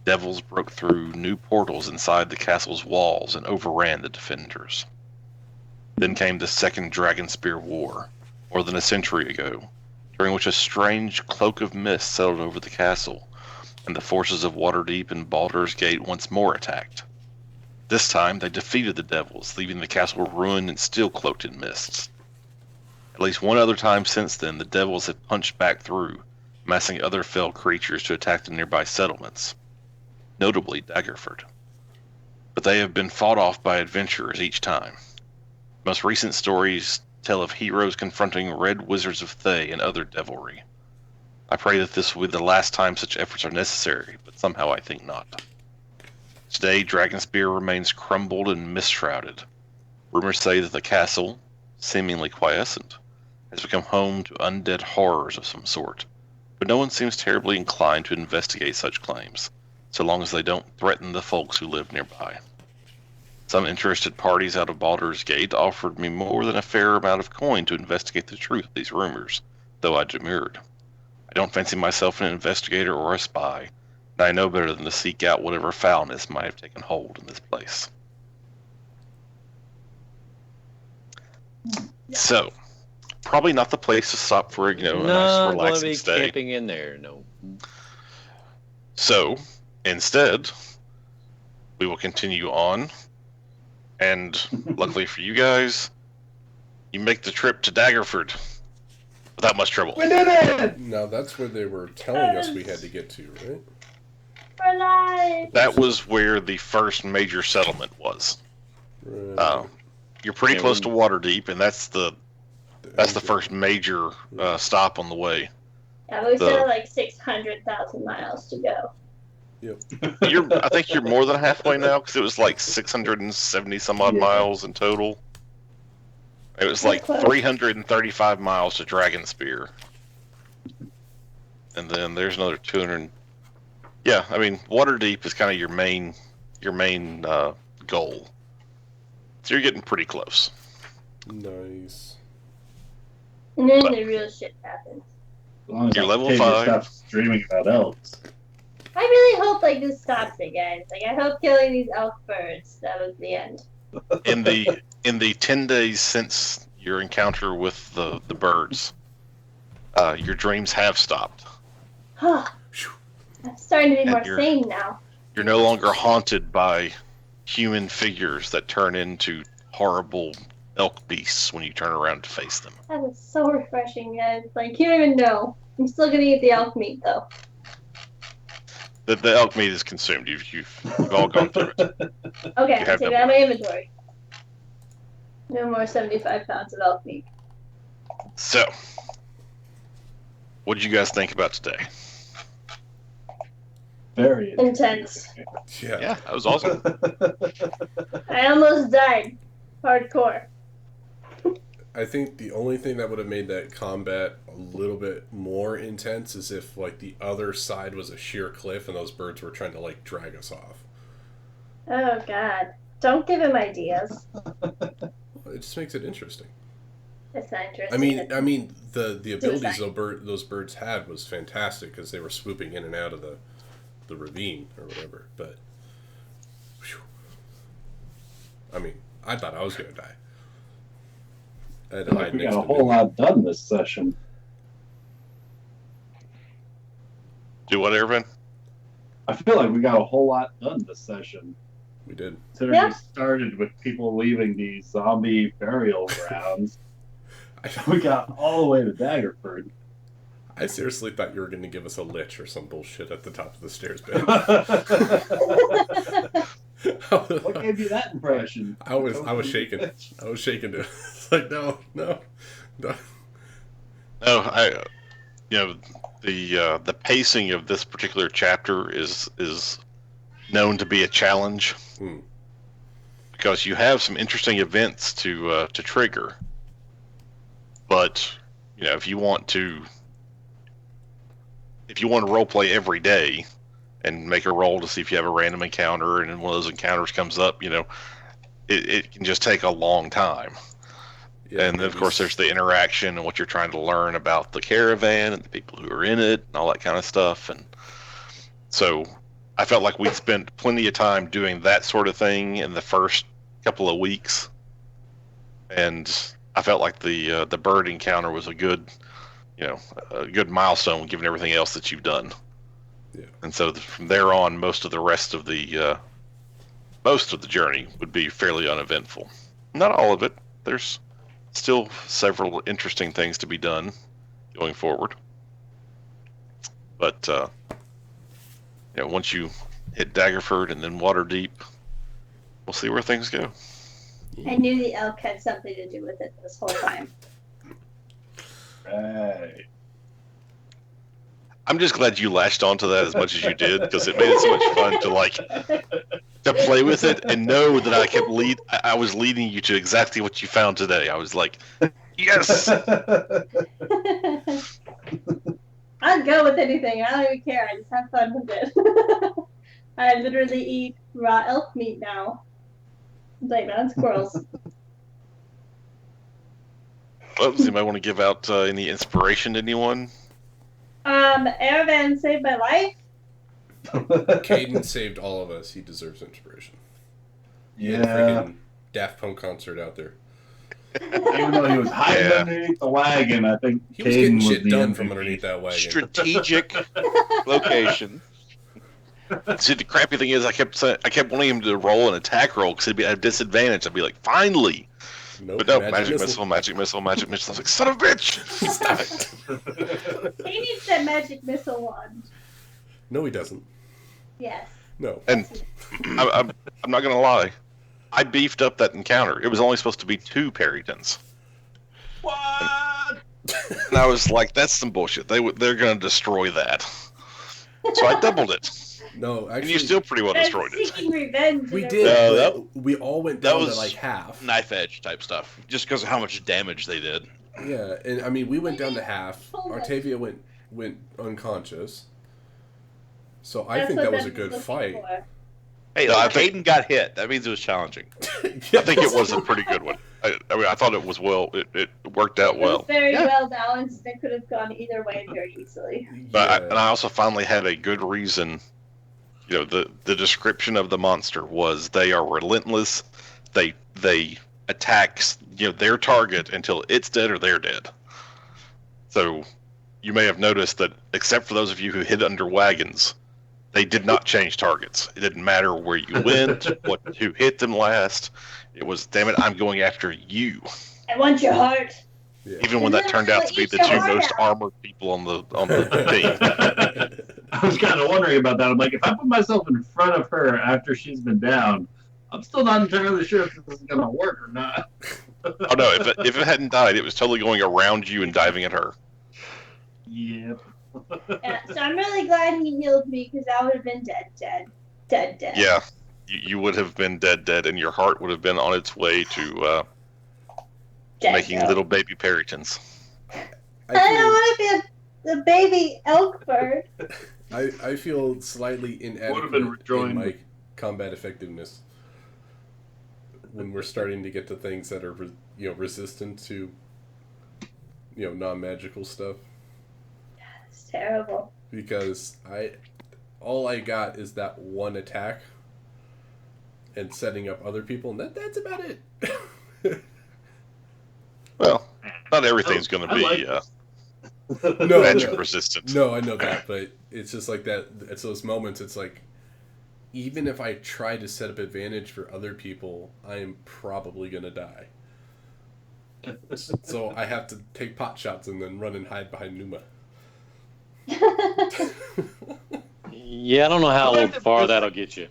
devils broke through new portals inside the castle's walls and overran the defenders. Then came the Second Dragonspear War, more than a century ago, during which a strange cloak of mist settled over the castle, and the forces of Waterdeep and Baldur's Gate once more attacked. This time they defeated the devils, leaving the castle ruined and still cloaked in mists. At least one other time since then, the devils had punched back through, amassing other fell creatures to attack the nearby settlements, notably Daggerford. But they have been fought off by adventurers each time. Most recent stories tell of heroes confronting red wizards of Thay and other devilry. I pray that this will be the last time such efforts are necessary, but somehow I think not. Today, Dragonspear remains crumbled and mist-shrouded. Rumors say that the castle, seemingly quiescent, has become home to undead horrors of some sort, but no one seems terribly inclined to investigate such claims, so long as they don't threaten the folks who live nearby. Some interested parties out of Baldur's Gate offered me more than a fair amount of coin to investigate the truth of these rumors, though I demurred. I don't fancy myself an investigator or a spy, and I know better than to seek out whatever foulness might have taken hold in this place. So, probably not the place to stop for, a No, nice I want to relaxing be stay. camping in there. No. So, instead, we will continue on, and luckily for you guys, you make the trip to Daggerford without much trouble. We did it! Now that's where they were telling us we had to get to, right? For life. That was where the first major settlement was. Right. You're pretty Yeah, close to Waterdeep, and that's the first major stop on the way. Yeah, but we still have like 600,000 miles to go. I think you're more than halfway now, because it was like 670 some odd Yeah. miles in total. It was like That's close. 335 miles to Dragonspear. and then there's another 200. Yeah, I mean, water deep is kind of your main goal. So you're getting pretty close. Nice. And then the real shit happens. As long as You're level Octavia 5. stops dreaming about elves. I really hope like this stops it, guys. Like I hope killing these elf birds. That was the end. In the 10 days since your encounter with the birds, your dreams have stopped. I'm starting to be And more you're- sane now. You're no longer haunted by human figures that turn into horrible elk beasts when you turn around to face them. That is so refreshing, guys. Like you don't even know. I'm still gonna eat the elk meat though. The elk meat is consumed. You've all gone through it. Okay, You have take no- it out of my inventory. No more 75 pounds of elk meat. So, what did you guys think about today? Very Intense. Yeah. Yeah, that was awesome. I almost died. Hardcore. I think the only thing that would have made that combat a little bit more intense is if like the other side was a sheer cliff and those birds were trying to like drag us off. Oh god. Don't give him ideas. It just makes it interesting. It's not interesting. I mean, the abilities Suicide. those birds had was fantastic because they were swooping in and out of the ravine or whatever. But, whew. I mean, I thought I was gonna die. I had to hide We next got a to whole Billy. lot done this session. Do what, Irvin? I feel like we got a whole lot done this session. We did. Considering Yeah. we started with people leaving these zombie burial grounds, we got all the way to Daggerford. I seriously thought you were going to give us a lich or some bullshit at the top of the stairs, Ben. What gave you that impression? I was shaking. I was shaking. It's like no. No, the pacing of this particular chapter is known to be a challenge because you have some interesting events to trigger. But if you want to role play every day and make a roll to see if you have a random encounter, and then one of those encounters comes up, it can just take a long time. Yeah, And then, of course, there's the interaction and what you're trying to learn about the caravan and the people who are in it and all that kind of stuff. And so I felt like we spent plenty of time doing that sort of thing in the first couple of weeks. And I felt like the bird encounter was a good milestone given everything else that you've done. Yeah. And so from there on, most of the rest of the journey would be fairly uneventful. Not all of it. There's still several interesting things to be done going forward. But once you hit Daggerford and then Waterdeep, we'll see where things go. I knew the elk had something to do with it this whole time. Right. I'm just glad you latched onto that as much as you did, because it made it so much fun to play with it and know that I was leading you to exactly what you found today. I was like, yes. I'll go with anything. I don't even care. I just have fun with it. I literally eat raw elk meat now. Blame it on squirrels. Well, does anybody want to give out any inspiration to anyone? Aravan saved my life. Caden saved all of us. He deserves inspiration. He had a Yeah. freaking Daft Punk concert out there. Even though he was hiding Yeah. underneath the wagon, I think He was Caden getting was shit the done MVP. from underneath that wagon. Strategic location. See, the crappy thing is, I kept wanting him to roll an attack roll because he'd be at a disadvantage. I'd be like, finally. Nope, But no, magic missile. I was like, son of a bitch! Stop it. He needs that magic missile wand. No, he doesn't. Yes. No. And I'm not gonna lie, I beefed up that encounter. It was only supposed to be 2 Parringtons, What? and I was like, that's some bullshit. They're gonna destroy that. So I doubled it, No, and actually, you still pretty well And destroyed it. seeking revenge. we and did. everything. No, but we all went that down to was- like half. Knife edge type stuff. Just because of how much damage they did. Yeah, and I mean, we went down to half. Hold on. Artavia went went unconscious. So I That's think what that was a Ben good looking fight. for. Hey, No, I look, think- Aiden got hit. That means it was challenging. I think it was a pretty good one. I mean, I thought it was well. It worked out It well. was very Yeah. well balanced. It could have gone either way very easily. But and I also finally had a good reason. You know, the description of the monster was they are relentless. They attack their target until it's dead or they're dead. So you may have noticed that, except for those of you who hid under wagons, they did not change targets. It didn't matter where you went, who hit them last. It was, damn it, I'm going after you. I want your heart. Yeah. Even when that turned out to be the two most armored people on the team. I was kind of wondering about that. I'm like, if I put myself in front of her after she's been down, I'm still not entirely sure if this is going to work or not. Oh no! If it hadn't died, it was totally going around you and diving at her. Yep. Yeah, so I'm really glad he healed me because I would have been dead. Yeah, you would have been dead, and your heart would have been on its way to Dead. making little baby Perrytons. I don't want to be the baby elk bird. I feel slightly Would have inadequate been in rejoined. my combat effectiveness when we're starting to get to things that are resistant to non-magical stuff, It's terrible. because all I got is that one attack and setting up other people, and that's about it. Well, not everything's going to I be like- No, magic no. resistant. No, I know that, but it's just like that. It's those moments. It's like, even if I try to set up advantage for other people, I am probably gonna die. So I have to take pot shots and then run and hide behind Numa. Yeah, I don't know how I like the far person- that'll get you.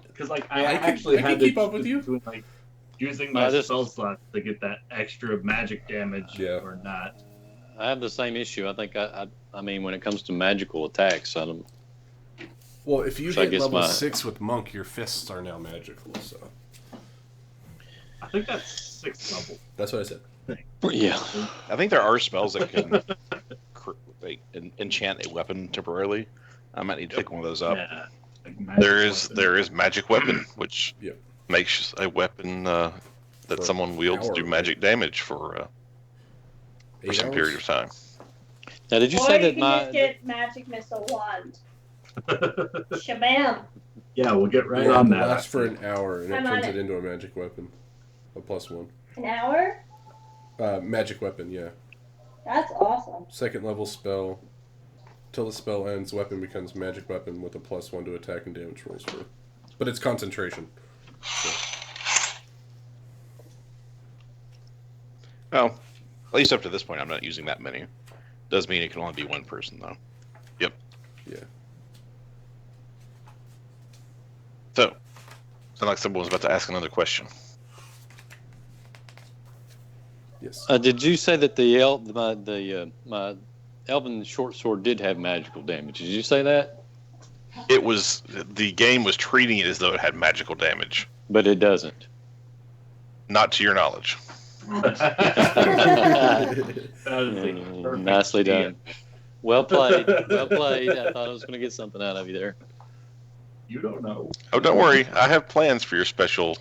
Because I I can actually had to keep up with you. between, using my this- spell slots to get that extra magic damage Yeah. or not. I have the same issue. I think I mean, when it comes to magical attacks, I don't. Well, if you So I hit guess level my- 6 with Monk, your fists are now magical. So I think that's 6th level. that's what I said. Yeah. I think there are spells that can enchant a weapon temporarily. I might need to pick one of those up. Yeah. Like magic There weapon. is magic weapon, which Yep. makes a weapon that For someone wields hour, do right? magic damage for 8 some hours? period of time. Now, did you Or say you that can my just get magic missile wand. Shabam. Yeah, we'll get right Yeah, on it that. lasts for an hour, and it I'm on turns it. it into a magic weapon, a +1. An hour? Magic weapon, yeah. That's awesome. Second level spell. Till the spell ends, weapon becomes magic weapon with a +1 to attack and damage rolls for. But it's concentration. So. Well, at least up to this point, I'm not using that many. Does mean it can only be one person, though. Yeah. So, sound like someone was about to ask another question. Yes. did you say that my elven short sword did have magical damage? Did you say that? It was the game was treating it as though it had magical damage, But it doesn't. not to your knowledge. That is the perfect Nicely idea. done. Well played. Well played. I thought I was going to get something out of you there. You don't know. Oh, don't worry, I have plans for your special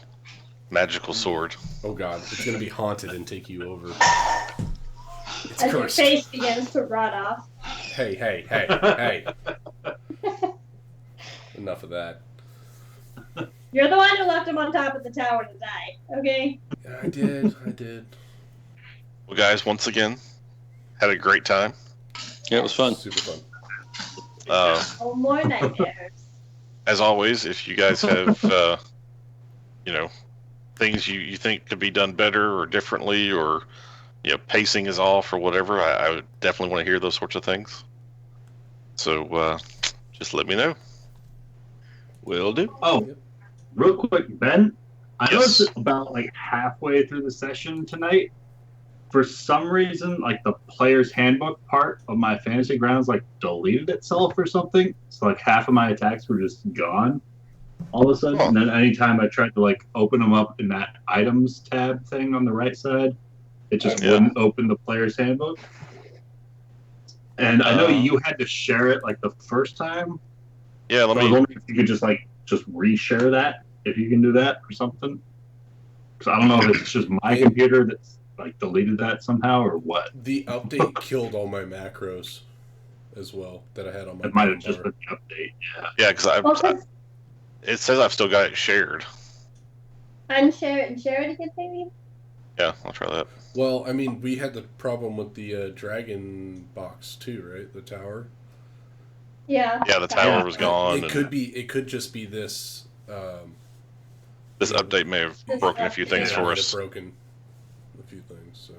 magical sword. Oh god, it's gonna be haunted and take you over. It's As your cursed. face begins to rot off. Hey, hey, hey, hey. Enough of that. You're the one who left him on top of the tower to die, okay? I did. Well, guys, once again, had a great time. Yeah, it was fun. Super fun. Oh, more nightmares. As always, if you guys have, things you think could be done better or differently, or pacing is off or whatever, I would definitely want to hear those sorts of things. So just let me know. Will do. Oh, real quick, Ben. I Yes. noticed about halfway through the session tonight, for some reason, the player's handbook part of my fantasy grounds deleted itself or something. So half of my attacks were just gone all of a sudden. Huh. And then anytime I tried to open them up in that items tab thing on the right side, it just Yeah. wouldn't open the player's handbook. And I know you had to share it like the first time. Yeah, let So I was me. wondering if you could just reshare that, if you can do that or something. Because I don't know if it's just my computer that's like deleted that somehow or what. The update killed all my macros as well that I had on my It might have command just bar. been the update. Yeah. Yeah, because Well, 'cause it says I've still got it shared. unshare it and share it again, maybe? Yeah, I'll try that. Well, I mean, we had the problem with the dragon box too, right? The tower. Yeah. Yeah, the tower was gone. It could be. It could just be this. This update may have This broken a few things update. for might us. have broken a few things. So